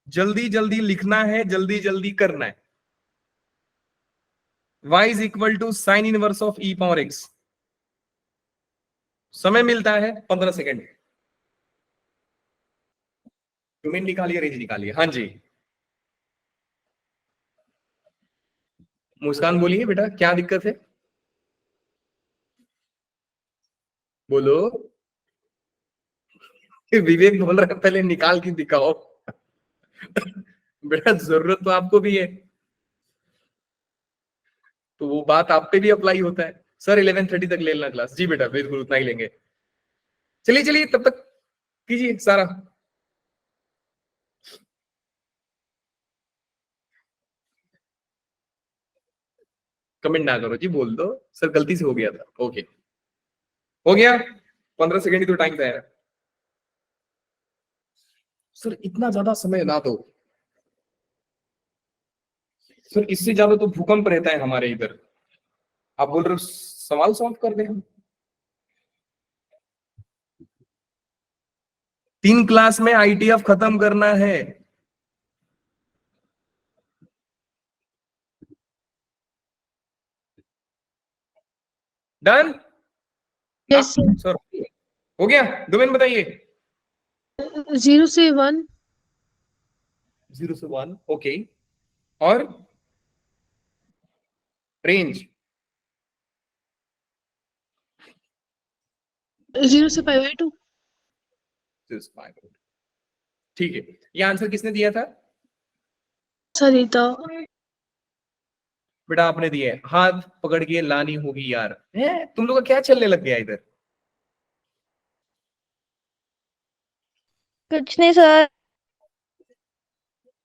जल्दी जल्दी लिखना है, जल्दी जल्दी करना है। y is equal to sine inverse of e power x। समय मिलता है 15 सेकेंड। डोमेन निकालिए, रेंज निकालिए। हाँ जी, मुस्कान बोलिए बेटा, क्या दिक्कत है, बोलो। विवेक बोल रहा है पहले निकाल के दिखाओ। बेटा जरूरत तो आपको भी है, तो वो बात आप पे भी अप्लाई होता है। सर 11:30 तक ले लेना क्लास। जी बेटा बिल्कुल उतना ही लेंगे। चलिए चलिए, तब तक कीजिए सारा। कमेंट ना करो जी, बोल दो सर गलती से हो गया था। ओके, हो गया, 15 सेकेंड ही तो टाइम था यार। सर इतना ज्यादा समय ना दो सर, इससे ज्यादा तो भूकंप रहता है हमारे इधर। आप बोल रहे हो सवाल सॉल्व कर दे हम। 3 क्लास में आईटीएफ खत्म करना है। डन? यस सर हो गया। डोमेन बताइए। 0 से 1, 0 से 1, ओके। और रेंज 0 से 5/2। ठीक है, ये आंसर किसने दिया था? सरिता। बेटा आपने दिया है, हाथ पकड़ के लानी होगी यार। है तुम लोग का क्या चलने लग गया इधर? कुछ नहीं सर।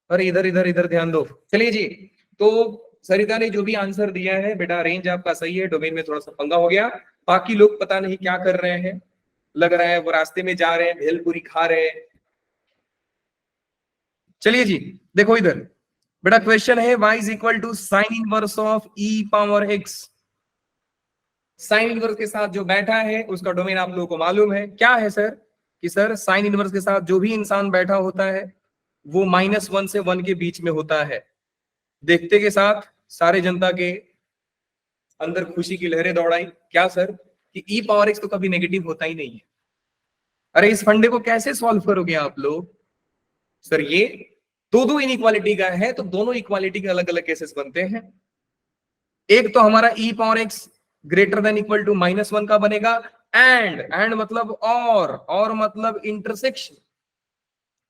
अरे इधर इधर इधर ध्यान दो। चलिए जी, तो सरिता ने जो भी आंसर दिया है बेटा, रेंज आपका सही है, डोमेन में थोड़ा सा पंगा हो गया। बाकी लोग पता नहीं क्या कर रहे हैं, लग रहा है वो रास्ते में जा रहे हैं, भेलपुरी खा रहे हैं। चलिए जी, देखो इधर बेटा, क्वेश्चन है y is equal to sine inverse of e power x। Sine inverse के साथ जो बैठा है उसका डोमेन आप लोगों को मालूम है क्या है सर? कि सर साइन इनवर्स के साथ जो भी इंसान बैठा होता है वो -1 से 1 के बीच में होता है। देखते के साथ सारे जनता के अंदर खुशी की लहरें दौड़ाई। क्या सर? कि e पावर x तो कभी नेगेटिव होता ही नहीं है। अरे इस फंडे को कैसे सॉल्व करोगे आप लोग? सर ये दो इनइक्वालिटी का है, तो दोनों इक्वालिटी के अलग अलग केसेस बनते हैं। एक तो हमारा e power x greater than equal to -1 का बनेगा, एंड मतलब और मतलब intersection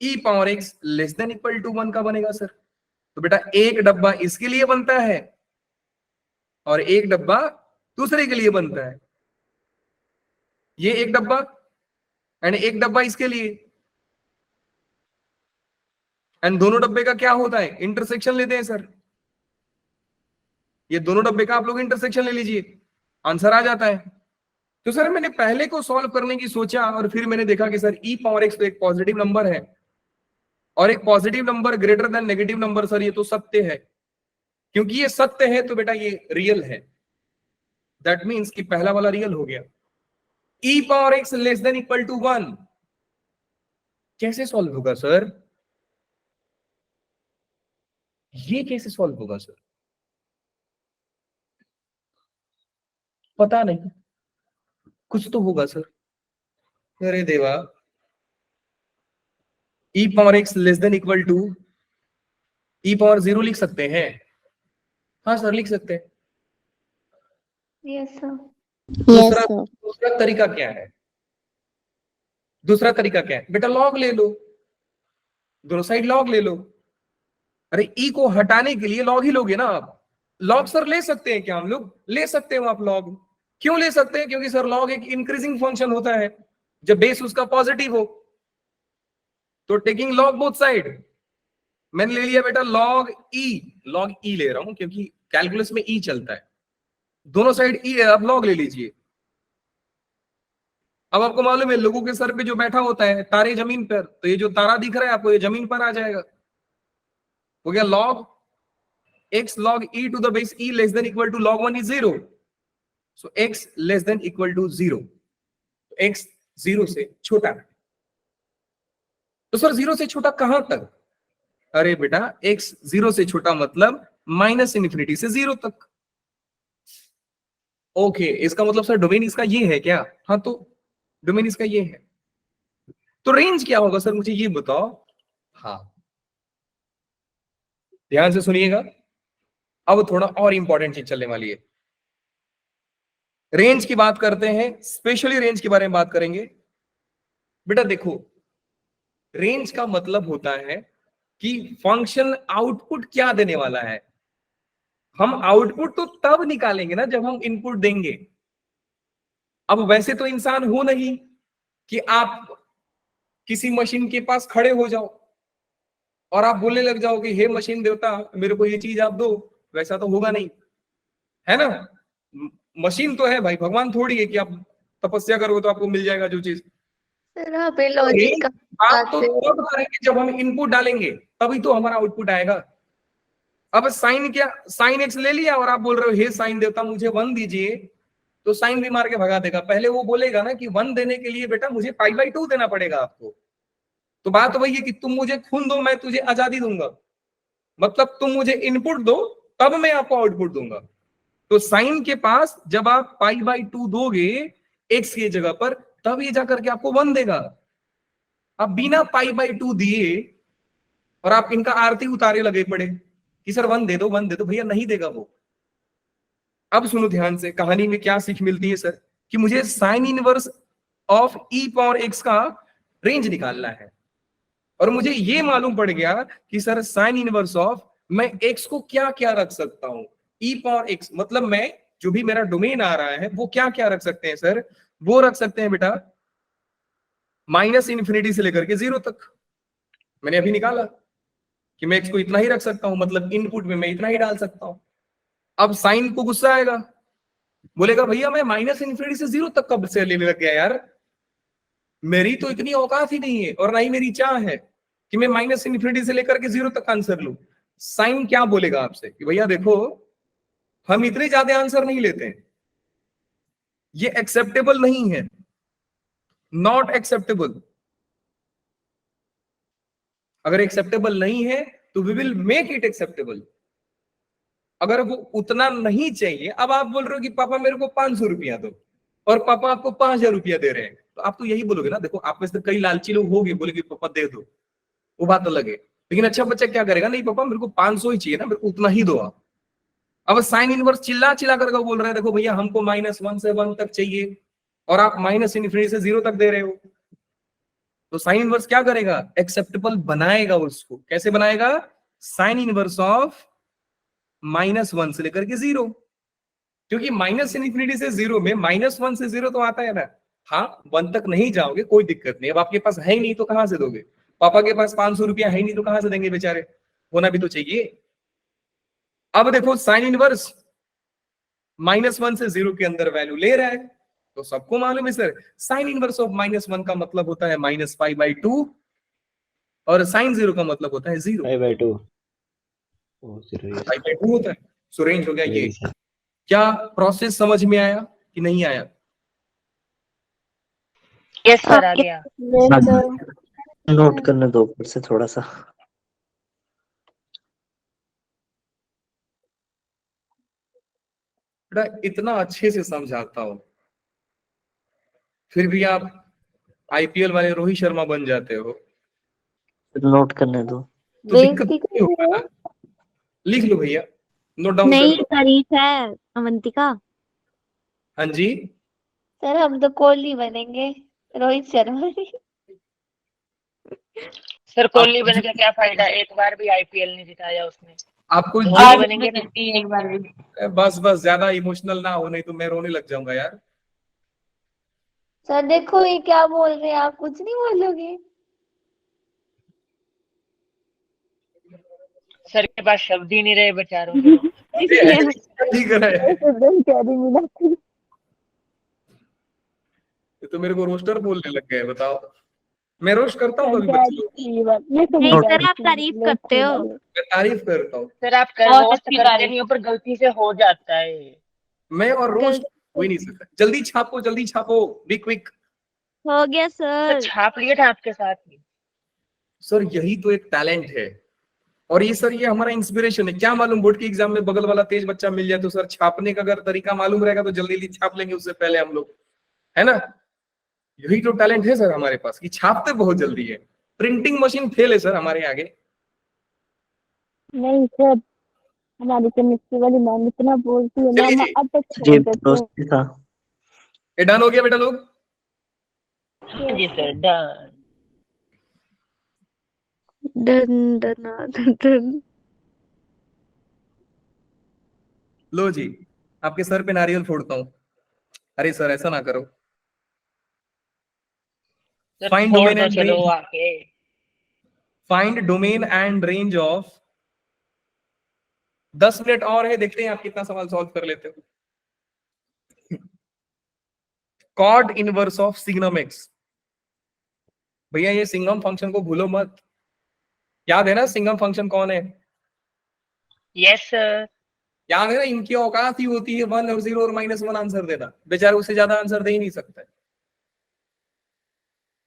e power x less than equal to 1 का बनेगा सर। तो बेटा एक डब्बा इसके लिए बनता है और एक डब्बा दूसरे के लिए बनता है। ये एक डब्बा एंड एक डब्बा इसके लिए। एंड दोनों डब्बे का क्या होता है, इंटरसेक्शन लेते हैं सर। ये दोनों डब्बे का आप लोग इंटरसेक्शन ले लीजिए, आंसर आ जाता है। तो सर मैंने पहले को सॉल्व करने की सोचा और फिर मैंने देखा कि सर e पावर x तो एक पॉजिटिव नंबर है और एक positive number greater than negative number, sir ये तो सत्य है। क्योंकि ये सत्य है तो बेटा ये रियल है, दैट मीन्स कि पहला वाला रियल हो गया। e power x less than equal to 1 कैसे सॉल्व होगा सर, ये कैसे सॉल्व होगा सर, पता नहीं, कुछ तो होगा सर। अरे देवा, e power x less than equal to e power 0 लिख सकते हैं? हाँ सर लिख सकते हैं। Yes sir. दूसरा तरीका क्या है, दूसरा तरीका क्या है बेटा, लॉग ले लो, दोनों साइड लॉग ले लो। अरे ई को हटाने के लिए लॉग ही लोगे ना आप। लॉग सर ले सकते हैं क्या हम लोग, ले सकते हो आप लॉग। क्यों ले सकते हैं, क्योंकि सर लॉग एक इंक्रीजिंग फंक्शन होता है जब बेस उसका पॉजिटिव हो। तो टेकिंग लॉग बोथ साइड, मैंने ले लिया बेटा लॉग ई ले रहा हूं क्योंकि कैलकुलस में ई चलता है, दोनों साइड ई है, आप लॉग ले लीजिए। अब आपको मालूम है लोगों के सर पे जो बैठा होता है तारे जमीन पर, तो ये जो तारा दिख रहा है आपको ये जमीन पर आ जाएगा। हो गया log x log e to the base e less than equal to log 1 is 0, so x less than equal to 0, x 0 से छोटा। तो सर 0 से छोटा कहां तक, अरे बेटा x 0 से छोटा मतलब माइनस इन्फिनिटी से 0 तक। ओके, इसका मतलब सर डोमेन इसका ये है क्या, हाँ तो डोमेन इसका ये है, तो रेंज क्या होगा सर मुझे ये बताओ। हाँ ध्यान से सुनिएगा, अब थोड़ा और इंपॉर्टेंट चीज चलने वाली है। रेंज की बात करते हैं, स्पेशली रेंज के बारे में बात करेंगे। बेटा देखो, रेंज का मतलब होता है कि फंक्शन आउटपुट क्या देने वाला है। हम आउटपुट तो तब निकालेंगे ना जब हम इनपुट देंगे। अब वैसे तो इंसान हो नहीं कि आप किसी मशीन के पास खड़े हो जाओ और आप बोलने लग जाओ कि हे मशीन देवता मेरे को ये चीज आप दो, वैसा तो होगा नहीं, है ना। मशीन तो है भाई, भगवान थोड़ी है कि आप तपस्या करोगे तो आपको मिल जाएगा जो चीज। सर हाँ पे लॉजिक का आप तो तब करेंगे जब हम इनपुट डालेंगे, तभी तो हमारा आउटपुट आएगा। अब साइन क्या, साइन एक्स ले लिया और आप बोल रहे हो हे साइन देवता मुझे 1 दीजिए, तो साइन भी मार के भगा देगा। पहले वो बोलेगा ना कि 1 देने के लिए बेटा मुझे π/2 देना पड़ेगा आपको। तो बात वही है कि तुम मुझे खून दो मैं तुझे आजादी दूंगा, मतलब तुम मुझे इनपुट दो तब मैं आपको आउटपुट दूंगा। तो साइन के पास जब आप π/2 दोगे एक्स की जगह पर, तब ये जाकर के आपको 1 देगा। अब बिना π/2 दिए और आप इनका आरती उतारे लगे पड़े कि सर 1 दे दो 1 दे दो, भैया नहीं देगा वो। अब सुनो ध्यान से, कहानी में क्या सीख मिलती है सर, कि मुझे sign inverse of e power x का रेंज निकालना है और मुझे ये मालूम पड़ गया कि सर साइन इनवर्स ऑफ मैं x को क्या क्या रख सकता हूं। e पावर x मतलब मैं जो भी मेरा डोमेन आ रहा है वो क्या क्या रख सकते हैं सर, वो रख सकते हैं बेटा माइनस इन्फिनिटी से लेकर के 0 तक। मैंने अभी निकाला कि मैं x को इतना ही रख सकता हूं, मतलब इनपुट में मैं इतना ही डाल सकता हूं। अब साइन को गुस्सा आएगा, बोलेगा भैया मैं माइनस इन्फिनिटी से 0 तक कब से लेने लग गया यार, मेरी तो इतनी औकात ही नहीं है और ना ही मेरी चाह है कि मैं माइनस इन्फिनिटी से लेकर के 0 तक आंसर लूं। साइन क्या बोलेगा आपसे कि भैया देखो हम इतने ज्यादा आंसर नहीं लेते हैं, ये एक्सेप्टेबल नहीं है, नॉट एक्सेप्टेबल। अगर एक्सेप्टेबल नहीं है तो we will make it acceptable. अगर वो उतना नहीं चाहिए, अब आप बोल रहे हो कि पापा मेरे को 500 रुपया दो और पापा आपको 5000 रुपया दे रहे हैं, तो आप तो यही बोलोगे ना। देखो आप में से कई लालची लोग होंगे, बोले कि पापा दे दो, वो बात अलग है। लेकिन अच्छा बच्चा क्या करेगा, नहीं पापा मेरे को 500 ही चाहिए ना, मेरे को उतना ही दो आप। अब साइन इनवर्स चिल्ला चिल्ला कर बोल रहे हैं देखो भैया हमको -1 से 1 तक चाहिए और आप माइनस इन्फिनिटी से 0 तक दे रहे हो। तो साइन इनवर्स क्या करेगा, एक्सेप्टेबल बनाएगा उसको। कैसे बनाएगा, साइन इनवर्स ऑफ -1 से लेकर के 0, क्योंकि माइनस इन्फिनिटी से 0 में -1 से 0 तो आता है ना। हाँ 1 तक नहीं जाओगे कोई दिक्कत नहीं, अब आपके पास है ही नहीं तो कहां से दोगे। पापा के पास 500 रुपया है ही नहीं तो कहां से देंगे बेचारे, होना भी तो चाहिए। अब देखो साइन इनवर्स -1 से 0 के अंदर वैल्यू ले रहा है, तो सबको मालूम है सर साइन इनवर्स ऑफ -1 का मतलब होता है -π/2 और साइन 0 का मतलब होता है 0 5/2 ओ 0 π/2 होता है। सो रेंज हो गया ये। Yes sir. क्या प्रोसेस समझ में आया कि नहीं आया? यस सर आ गया। नोट करने दो ऊपर से थोड़ा सा। बेटा इतना अच्छे से समझाता हूं फिर भी आप आईपीएल वाले रोहित शर्मा बन जाते हो, नोट करने दो। तो दिक्कत नहीं होगा ना? लिख लो भैया, नोट डाउन कर नहीं लो। तारीफ है अवंतिका। हाँ जी, सर हम तो कोहली बनेंगे, रोहित शर्मा नहीं। सर कोहली आप बनने का क्या फायदा, एक बार भी आईपीएल नहीं जिताया उसने। आपको धोनी बनेंगे ना। एक बार भी। बस बस ज्यादा इमोशनल ना हो, नहीं तो मैं रोने लग जाऊंगा यार। सर देखो ये क्या बोल रहे हैं, आप कुछ नहीं बोलोगे। सर के पास शब्द ही नहीं रहे बेचारों के। ठीक है, ये तो मेरे को रोस्टर बोलने लग गए, बताओ। मैं रोस्ट करता हूँ कभी बच्चों को? नहीं सर आप तारीफ करते हो। मैं तारीफ करता हूँ। सर आप कर बहुत रोस्ट अच्छी करते तारीफ। नहीं हो पर गलती से हो जाता है। मैं और रोस्ट हो ही नहीं सकता। जल्दी छापो, जल्दी छापो, बी क्विक। हो गया सर सर। छाप लिए था आपके साथ ही। सर यही तो एक टैलेंट है, और ये सर ये हमारा इंस्पिरेशन है। क्या मालूम बोर्ड के एग्जाम में बगल वाला तेज बच्चा मिल जाए तो सर छापने का अगर तरीका मालूम रहेगा तो जल्दी जल्दी छाप लेंगे उससे पहले हम लोग, है ना? यही तो टैलेंट है सर हमारे पास कि छापते बहुत जल्दी है। प्रिंटिंग मशीन फेल है सर हमारे आगे। नहीं सर हमारी केमिस्ट्री वाली मैम इतना बोलती है ना, चलिए हम जी। अब तक ये छोड़ देते हैं। प्रोसेस था। ये डन हो गया बेटा लोग? जी sir done. Done done done. लो जी, आपके सर पे नारियल फोड़ता हूँ। अरे सर ऐसा ना करो। सर फाइंड फोड़ डोमेन दो एंड चलो रेंज, आके। Find domain and range of. 10 minute और है, देखते हैं आप कितना सवाल सॉल्व कर लेते हो। Cot inverse of signum x. भैया ये सिंगम फंक्शन को भूलो मत, याद है ना सिंगम फंक्शन कौन है? Yes sir. याद है ना, इनकी औकात ही होती है 1 और 0 और -1 आंसर देना। बेचारे उससे ज्यादा आंसर दे ही नहीं सकता है।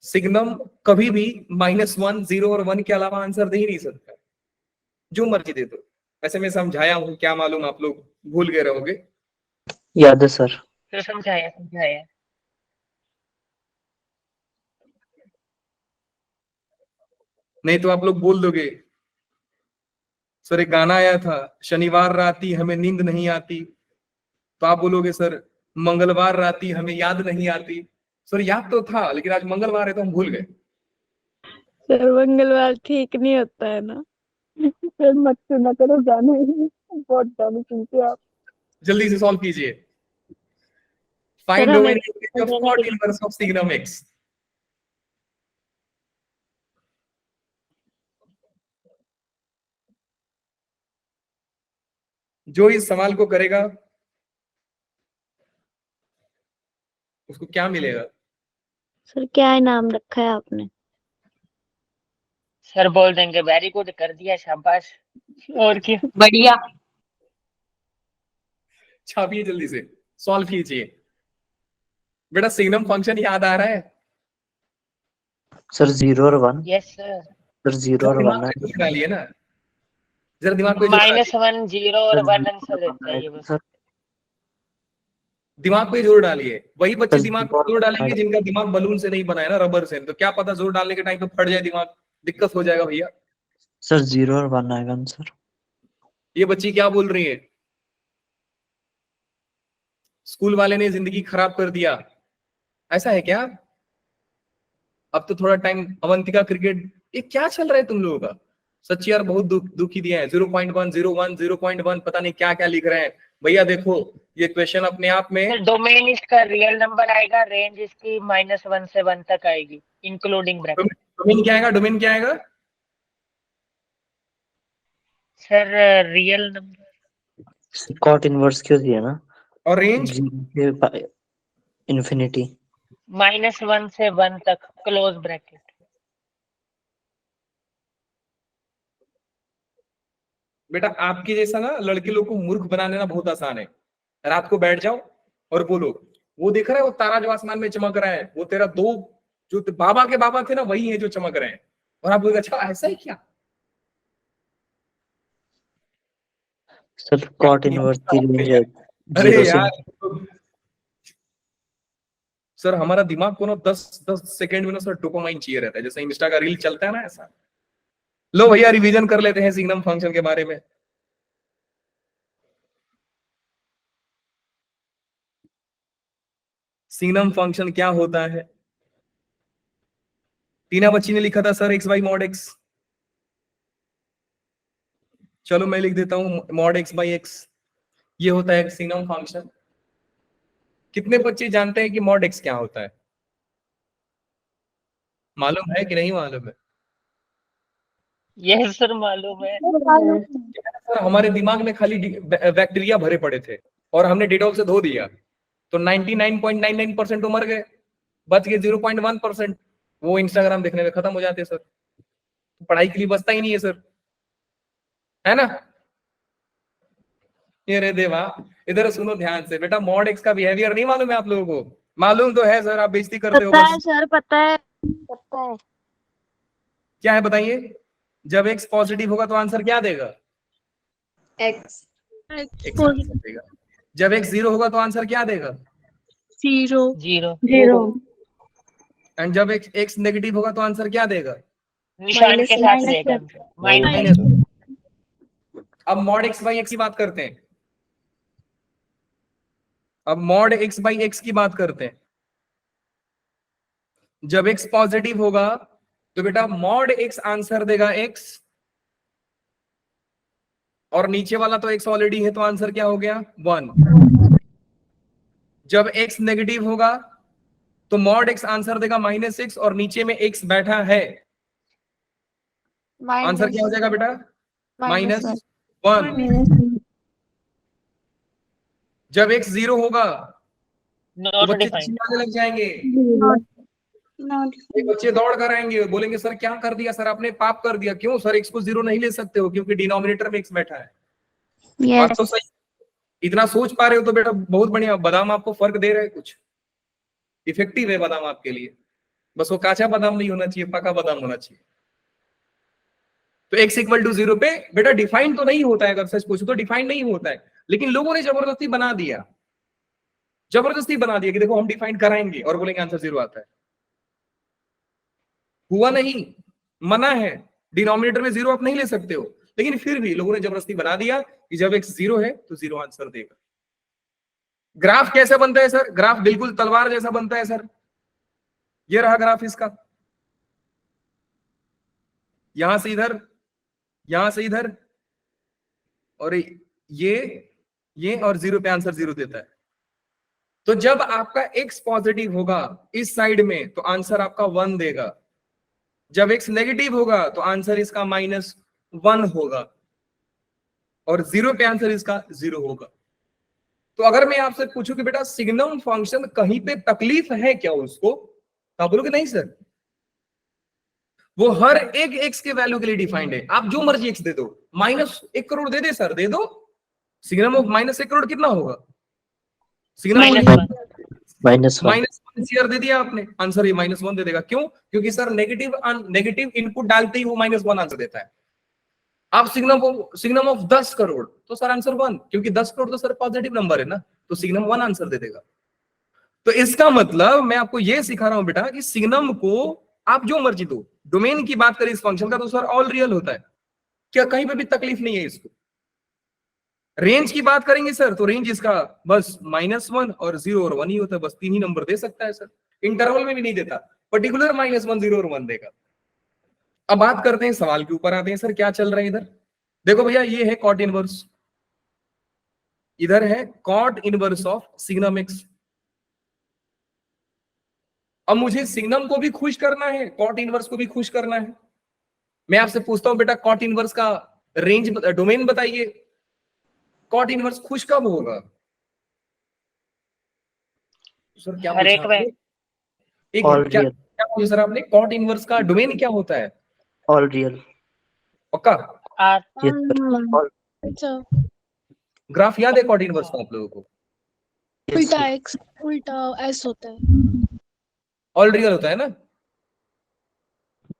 सिग्नम कभी भी -1, 0 और 1 के अलावा आंसर दे ही नहीं सकता, जो मर्जी दे दो। वैसे मैं समझाया हूं, क्या मालूम आप लोग भूल गए रहोगे। याद है सर। तो समझाया समझाया। नहीं तो आप लोग बोल दोगे सर एक गाना आया था, शनिवार राती हमें नींद नहीं आती, तो आप बोलोगे सर मंगलवार राती हमें याद नहीं आती। सर याद तो था लेकिन आज मंगलवार है तो हम भूल गए। सर मंगलवार ठीक नहीं होता है ना। सर मत सुना करो गाने, बहुत गाने सुनते हो आप। जल्दी से सॉल्व कीजिए। फाइंड हमें domain of cot inverse of signum x. जो इस सवाल को करेगा उसको क्या मिलेगा? सर क्या इनाम रखा है आपने? सर बोल देंगे वेरी गुड, कर दिया शाबाश। और क्या बढ़िया। छापिए जल्दी से, सॉल्व कीजिए। बेटा सिग्नम फंक्शन याद आ रहा है? सर 0 और 1। Yes sir. सर 0 और 1 दिमाग है। पे जोर डालिए ना, जरा दिमाग पे जोर डालिए। -1, 0 और सर 1 आंसर 0 और 1 देता है ये आएगा बस। सर। दिमाग पे जोर डालिए। वही बच्चे सर दिमाग 0 पे और जोर 1 डालेंगे आएगा। जिनका दिमाग बलून से नहीं बना है ना, रबर से। तो क्या पता जोर डालने के टाइम पे फट जाए दिमाग, दिक्कत हो जाएगा भैया। सर 0 और 1 आएगा आंसर। ये बच्ची क्या बोल रही है, स्कूल वाले ने जिंदगी खराब कर दिया, ऐसा है क्या? अब तो थोड़ा टाइम अवंतिका क्रिकेट, ये क्या चल रहा है तुम लोगों का? सच्ची यार बहुत दुखी दिया है। 0.1, 0.1, 0.1 पता नहीं क्या क्या लिख रहे हैं भैया। देखो ये क्वेश्चन अपने आप में, सर डोमेन इसका रियल नंबर आएगा, रेंज इसकी -1 से 1 तक आएगी इंक्लूडिंग ब्रैकेट। डोमेन क्या आएगा? डोमेन क्या आएगा? Sir real number. Cot inverse क्यों दिया ना? और रेंज? इन्फिनिटी। -1 से 1 तक क्लोज ब्रैकेट। बेटा आपके जैसा ना लड़के लोग को मूर्ख बना देना बहुत आसान है। रात को बैठ जाओ और बोलो वो देख रहा है वो तारा जो आसमान में चमक रहा है, वो तेरा दो जो बाबा के बाबा थे ना वही है जो चमक रहे हैं। और आप बोलोगे अच्छा ऐसा ही क्या? सर कॉट इनवर्स की रेंज है अरे 0 से। यार सर हमारा दिमाग को ना 10 सेकंड में ना सर डोपामाइन चाहिए रहता है, जैसे इंस्टा का रील चलता है ना ऐसा। लो भैया रिवीजन कर लेते हैं सिग्नम फंक्शन के बारे में। सिग्नम फंक्शन क्या होता है? टीना बच्ची ने लिखा था sir x by mod x. चलो मैं लिख देता हूं मॉड एक्स बाई एक्स। ये होता है सिग्नम फंक्शन। कितने बच्चे जानते हैं कि मॉड एक्स क्या होता है? मालूम है कि नहीं मालूम है? यस सर मालूम है। सर हमारे दिमाग में खाली बैक्टीरिया भरे पड़े थे और हमने डेटॉल से धो दिया तो 99.99% तो मर गए, बच गए 0.1%। वो इंस्टाग्राम देखने में खत्म हो जाते सर। पढ़ाई के लिए बचता ही नहीं है सर, है ना? अरे देवा इधर सुनो ध्यान से बेटा, मॉड एक्स का बिहेवियर नहीं मालूम है आप लोगों को? मालूम तो है सर, आप बेइज्जती करते हो पता है बस। सर, पता है, पता है। क्या है बताइए? जब एक्स पॉजिटिव होगा तो आंसर क्या देगा? एक्स एक्स आंसर देगा। जब एक्स 0 होगा तो आंसर क्या देगा? 0 0 एंड जब एक्स नेगेटिव होगा तो आंसर क्या देगा? निशान के साथ देगा। माइनस। अब मॉड एक्स बाई एक्स की बात करते हैं। अब मॉड एक्स बाई एक्स की बात करते हैं। जब एक्स पॉजिटिव होगा तो बेटा मॉड एक्स आंसर देगा एक्स, और नीचे वाला तो एक्स ऑलरेडी है तो आंसर क्या हो गया? 1। जब एक्स नेगेटिव होगा तो मॉड एक्स आंसर देगा -6 और नीचे में एक्स बैठा है, आंसर क्या हो जाएगा बेटा? -1। जब एक्स 0 होगा तो नॉट बच्चे डिफाइंड। चिल्लाने लग जाएंगे, ये बच्चे दौड़ कर आएंगे, बोलेंगे सर क्या कर दिया सर आपने, पाप कर दिया। क्यों सर? एक्स को 0 नहीं ले सकते हो क्योंकि डिनोमिनेटर में एक्स बैठा है। बात तो सही। इतना सोच पा रहे हो तो बेटा बहुत बढ़िया। बादाम आपको फर्क दे रहे हैं कुछ? इफेक्टिव है बादाम आपके लिए, बस वो काचा बादाम नहीं होना चाहिए, पका बादाम होना चाहिए। तो x इक्वल टू 0 पे बेटा डिफाइन तो नहीं होता है, अगर सच पूछो तो डिफाइन नहीं होता है, लेकिन लोगों ने जबरदस्ती बना दिया। जबरदस्ती बना दिया कि देखो हम डिफाइन कराएंगे और बोलेंगे आंसर 0 आता है। हुआ नहीं, मना है, डिनोमिनेटर में 0 आप नहीं ले सकते हो, लेकिन फिर भी लोगों ने जबरदस्ती बना दिया कि जब x 0 है तो 0 आंसर देगा। ग्राफ कैसे बनता है सर? ग्राफ बिल्कुल तलवार जैसा बनता है सर। ये रहा ग्राफ इसका, यहां से इधर, यहां से इधर, और ये और 0 पे आंसर 0 देता है। तो जब आपका x पॉजिटिव होगा इस साइड में तो आंसर आपका 1 देगा। जब x नेगेटिव होगा तो आंसर इसका -1 होगा, और 0 पे आंसर इसका 0 होगा। तो अगर मैं आपसे पूछूं कि बेटा सिग्नम फंक्शन कहीं पे तकलीफ है क्या उसको, तो आप बोलोगे नहीं सर, वो हर एक x के वैल्यू के लिए डिफाइंड है। आप जो मर्जी x दे दो, -1 करोड़ दे दे सर, दे दो। सिग्नम ऑफ -1 करोड़ कितना होगा? सिग्नम -1 शेयर दे दिया आपने, आंसर ये -1 दे देगा। क्यों? क्योंकि सर नेगेटिव इनपुट डालते ही वो -1 आंसर देता है। आप सिग्नम ऑफ 10 करोड़ तो सर आंसर 1, क्योंकि 10 करोड़ तो सर पॉजिटिव नंबर है ना, तो सिग्नम 1 आंसर दे देगा। तो इसका मतलब मैं आपको ये सिखा रहा हूं बेटा कि सिग्नम को आप जो मर्जी दो। डोमेन की बात करें इस फंक्शन का तो सर ऑल रियल होता है, क्या कहीं पे भी तकलीफ नहीं है इसको। रेंज की बात करेंगे सर तो रेंज इसका बस -1 और 0 और 1 ही होता है, बस 3 ही नंबर दे सकता है सर, इंटरवल में भी नहीं देता, पर्टिकुलर -1, 0 और 1 देगा। अब बात करते हैं सवाल के ऊपर आते हैं सर, क्या चल रहा है इधर। देखो भैया ये है कॉट इनवर्स, इधर है cot inverse of signum x. अब मुझे सिग्नम को भी खुश करना है, कॉट इनवर्स को भी खुश करना है। मैं आपसे पूछता हूं बेटा कॉट इनवर्स का रेंज डोमेन बताइए, कॉट इनवर्स खुश कब होगा? सर क्या हर एक पूछा में। आपने? एक All मिनट, क्या real. क्या पूछा सर आपने? कॉट इनवर्स का डोमेन क्या होता है? All real. पक्का? आर Yes, sir. All. अच्छा ग्राफ याद है कॉट इनवर्स का आप लोगों को? Yes, उल्टा sir. एक्स उल्टा एस होता है। ऑल रियल होता है ना?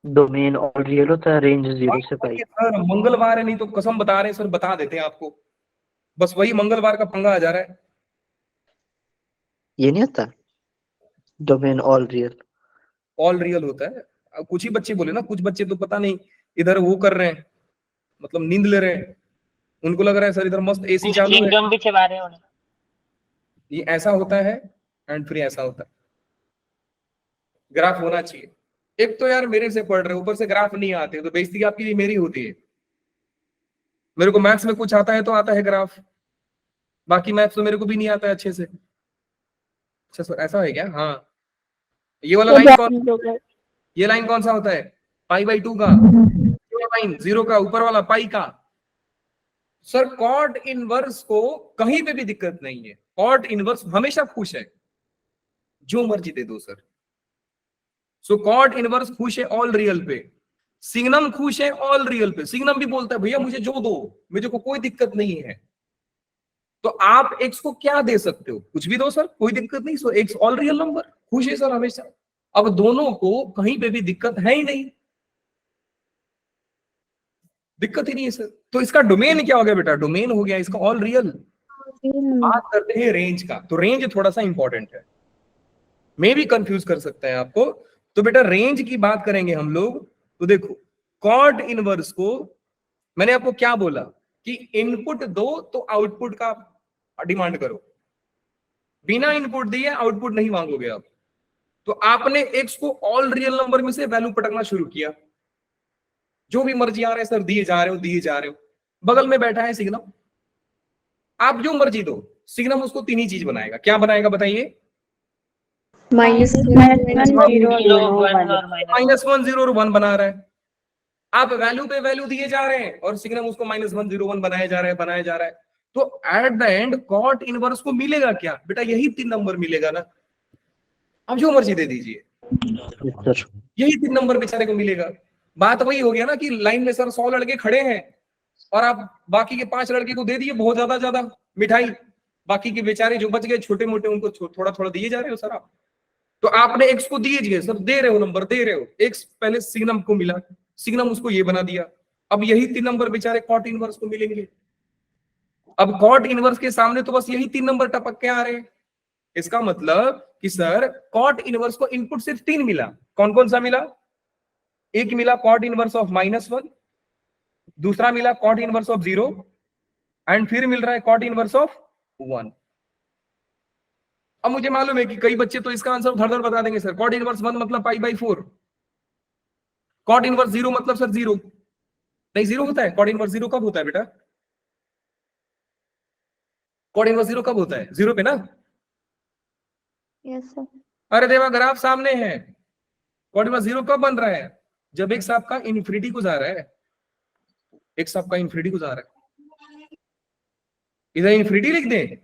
डोमेन ऑल रियल होता है, रेंज 0 से पाई। सर मंगलवार है, नहीं तो कसम बता रहे हैं सर, बता देते हैं आपको, बस वही मंगलवार का पंगा आ जा रहा है। ये नहीं होता domain all real. All real होता है। अब कुछ ही बच्चे बोले ना, कुछ बच्चे तो पता नहीं इधर वो कर रहे हैं, मतलब नींद ले रहे हैं, उनको लग रहा है सर इधर मस्त एसी चालू है। चिंगम भी चबा रहे होने। ये ऐसा होता है एंड फिर ऐसा होता है। ग्राफ होना चाहिए। एक तो यार मेरे से पढ़ रहे हो, ऊपर से ग्राफ नहीं आते, तो बेइज्जती आपकी भी मेरी होती है। मेरे को मैथ्स में कुछ आता है तो आता है ग्राफ, बाकी मैथ्स तो मेरे को भी नहीं आता है अच्छे से। अच्छा सर ऐसा है क्या? हाँ, ये वाला लाइन कौन, ये लाइन कौन सा होता है? π/2 का। लाइन 0 का, ऊपर वाला पाई का। सर कॉट इनवर्स को कहीं पे भी दिक्कत नहीं है, कॉट इनवर्स हमेशा खुश है, जो मर्जी दे दो सर। सो कॉट इनवर्स खुश है ऑल रियल पे, सिग्नम खुश है ऑल रियल पे। सिग्नम भी बोलता है भैया मुझे जो दो, मुझे को कोई दिक्कत नहीं है। तो आप एक्स को क्या दे सकते हो? कुछ भी दो सर, कोई दिक्कत नहीं। सो एक्स ऑल रियल नंबर, खुश है सर हमेशा। अब दोनों को कहीं पे भी दिक्कत है ही नहीं, दिक्कत ही नहीं है सर। तो इसका डोमेन क्या हो गया बेटा? डोमेन हो गया इसका ऑल रियल। बात करते हैं रेंज का, तो रेंज थोड़ा सा इंपॉर्टेंट है, मैं भी कंफ्यूज कर सकता है आपको। तो बेटा रेंज की बात करेंगे हम लोग, तो देखो कॉट इनवर्स को मैंने आपको क्या बोला कि इनपुट दो तो आउटपुट का डिमांड करो, बिना इनपुट दिए आउटपुट नहीं मांगोगे आप। तो आपने एक्स को ऑल रियल नंबर में से वैल्यू पटकना शुरू किया, जो भी मर्जी आ रहा है सर दिए जा रहे हो, दिए जा रहे हो। बगल में बैठा है सिग्नम, आप जो मर्जी दो, सिग्नम उसको तीन ही चीज बनाएगा। क्या बनाएगा बताइए? -1 0 और 1 बना रहा है। आप वैल्यू पे वैल्यू दिए जा रहे हैं और सिग्नम उसको -1 0 1 बनाया जा रहा है। तो at the end cot inverse को मिलेगा क्या बेटा? यही 3 नंबर मिलेगा ना, आप जो मर्जी दे दीजिए, Yes, sir. यही 3 नंबर बेचारे को मिलेगा। बात वही हो गया ना कि लाइन में सर 100 लड़के खड़े हैं और आप बाकी के 5 लड़के को दे दिए बहुत ज्यादा मिठाई, बाकी के बेचारे जो बच गए छोटे मोटे उनको थोड़ा थोड़ा दिए जा रहे हो सर आप। तो आपने एक्स को दीजिए सर, दे रहे हो नंबर, दे रहे हो। एक्स पहले सिग्नम को मिला, सिग्नम उसको ये बना दिया। अब यही 3 नंबर बेचारे कॉट इनवर्स को मिलेंगे। अब कॉट इनवर्स के सामने तो बस यही 3 नंबर टपक के आ रहे हैं। इसका मतलब कि सर कॉट इनवर्स को इनपुट सिर्फ 3 मिला। कौन कौन सा मिला? एक मिला कॉट इनवर्स ऑफ -1, दूसरा मिला कॉट इनवर्स ऑफ 0 एंड फिर मिल रहा है कॉट इनवर्स ऑफ 1। अब मुझे मालूम है कि कई बच्चे तो इसका आंसर धड़ धड़ बता देंगे सर, कॉट इनवर्स 1 मतलब π/4, कॉट इनवर्स 0 मतलब सर 0 नहीं, 0 होता है। कॉट इनवर्स 0 कब होता है बेटा? कॉट इनवर्स 0 कब होता है? 0 पे ना। Yes sir. अरे देवा ग्राफ सामने है, कॉट इनवर्स 0 कब बन रहा है? जब एक्स आपका इन्फिनिटी को जा रहा है, एक्स आपका इन्फिनिटी को जा रहा है। इधर इन्फिनिटी लिख दें?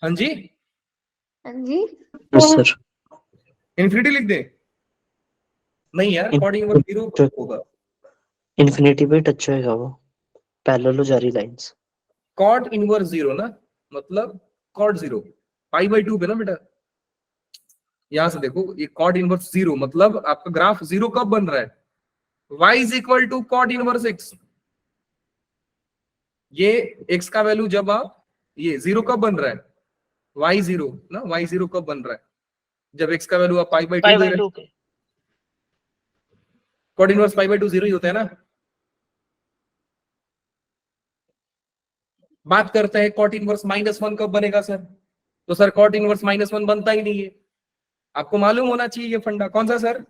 हाँ जी, हाँ जी। Yes, sir. इन्फिनिटी लिख दें? नहीं यार, कॉट इनवर्स 0 होगा। इन्फिनिटी पे टच होएगा वो, पैरेलल हो जा रही लाइंस। कॉट इनवर्स 0 ना, मतलब कॉट 0 π/2 पे ना बेटा। यहां से देखो, ये कॉट इनवर्स 0 मतलब आपका ग्राफ 0 कब बन रहा है? y = cot inverse x। ये x का वैल्यू जब आप ये 0 कब बन रहा है? y0 ना, y0 कब बन रहा है? जब x का वैल्यू आप π/2 दे रहे हैं। पे। कॉट इनवर्स π/2 0 ही होता है ना। बात करते हैं कॉट इनवर्स -1 कब बनेगा सर? तो सर कॉट इनवर्स -1 बनता ही नहीं है। आपको मालूम होना चाहिए ये फंडा। कौन सा सर?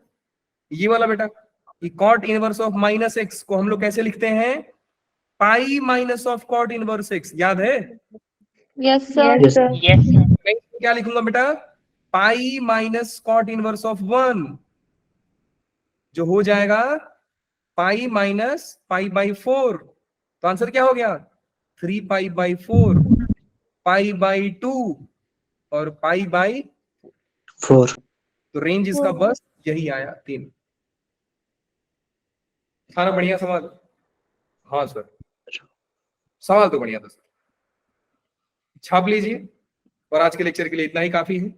ये वाला बेटा, कि कॉट इनवर्स ऑफ -x को हम लोग कैसे लिखते हैं? Pi minus of cot inverse x। याद है? Yes sir. Yes, sir. Yes sir. नहीं क्या लिखूंगा बेटा, pi minus cot inverse of 1, जो हो जाएगा पाई माइनस पाई बाई 4। तो आंसर क्या हो गया, 3 पाई बाई 4, पाई बाई 2 और पाई बाई। 4। तो रेंज इसका बस यही आया 3। था ना बढ़िया सवाल? हाँ सर, सवाल तो बढ़िया था सर, छाप लीजिए। और आज के लेक्चर के लिए इतना ही काफी है।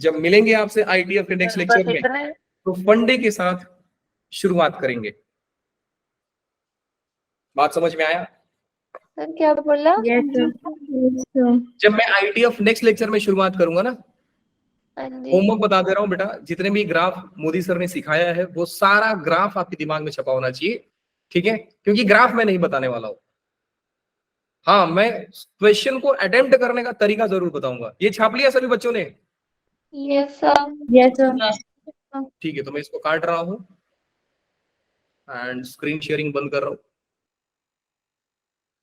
जब मिलेंगे आपसे आईटीएफ के नेक्स्ट बस लेक्चर में, इतना है। तो फंडे के साथ शुरुआत करेंगे। बात समझ में आया? सर क्या बोला? Yes sir. जब मैं आईटीएफ नेक्स्ट लेक्चर में शुरुआत करूंगा ना, हाँ जी। होमवर्क बता दे रहा हूं बेटा, जितने भी ग्राफ मोदी सर ने सिखाया है वो सारा ग्राफ आपके दिमाग में छपा होना चाहिए, ठीक है? क्योंकि ग्राफ मैं नहीं बताने वाला हूं। हाँ, मैं क्वेश्चन को अटेम्प्ट करने का तरीका जरूर बताऊंगा। ये छाप लिया सभी बच्चों ने? Yes sir. Yes sir. ठीक है, तो मैं इसको काट रहा हूं एंड स्क्रीन शेयरिंग बंद कर रहा हूं।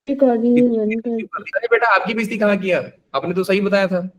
रिकॉर्डिंग बंद कर। अरे बेटा, आपकी बेइज्जती कहाँ किया? आपने तो सही बताया था।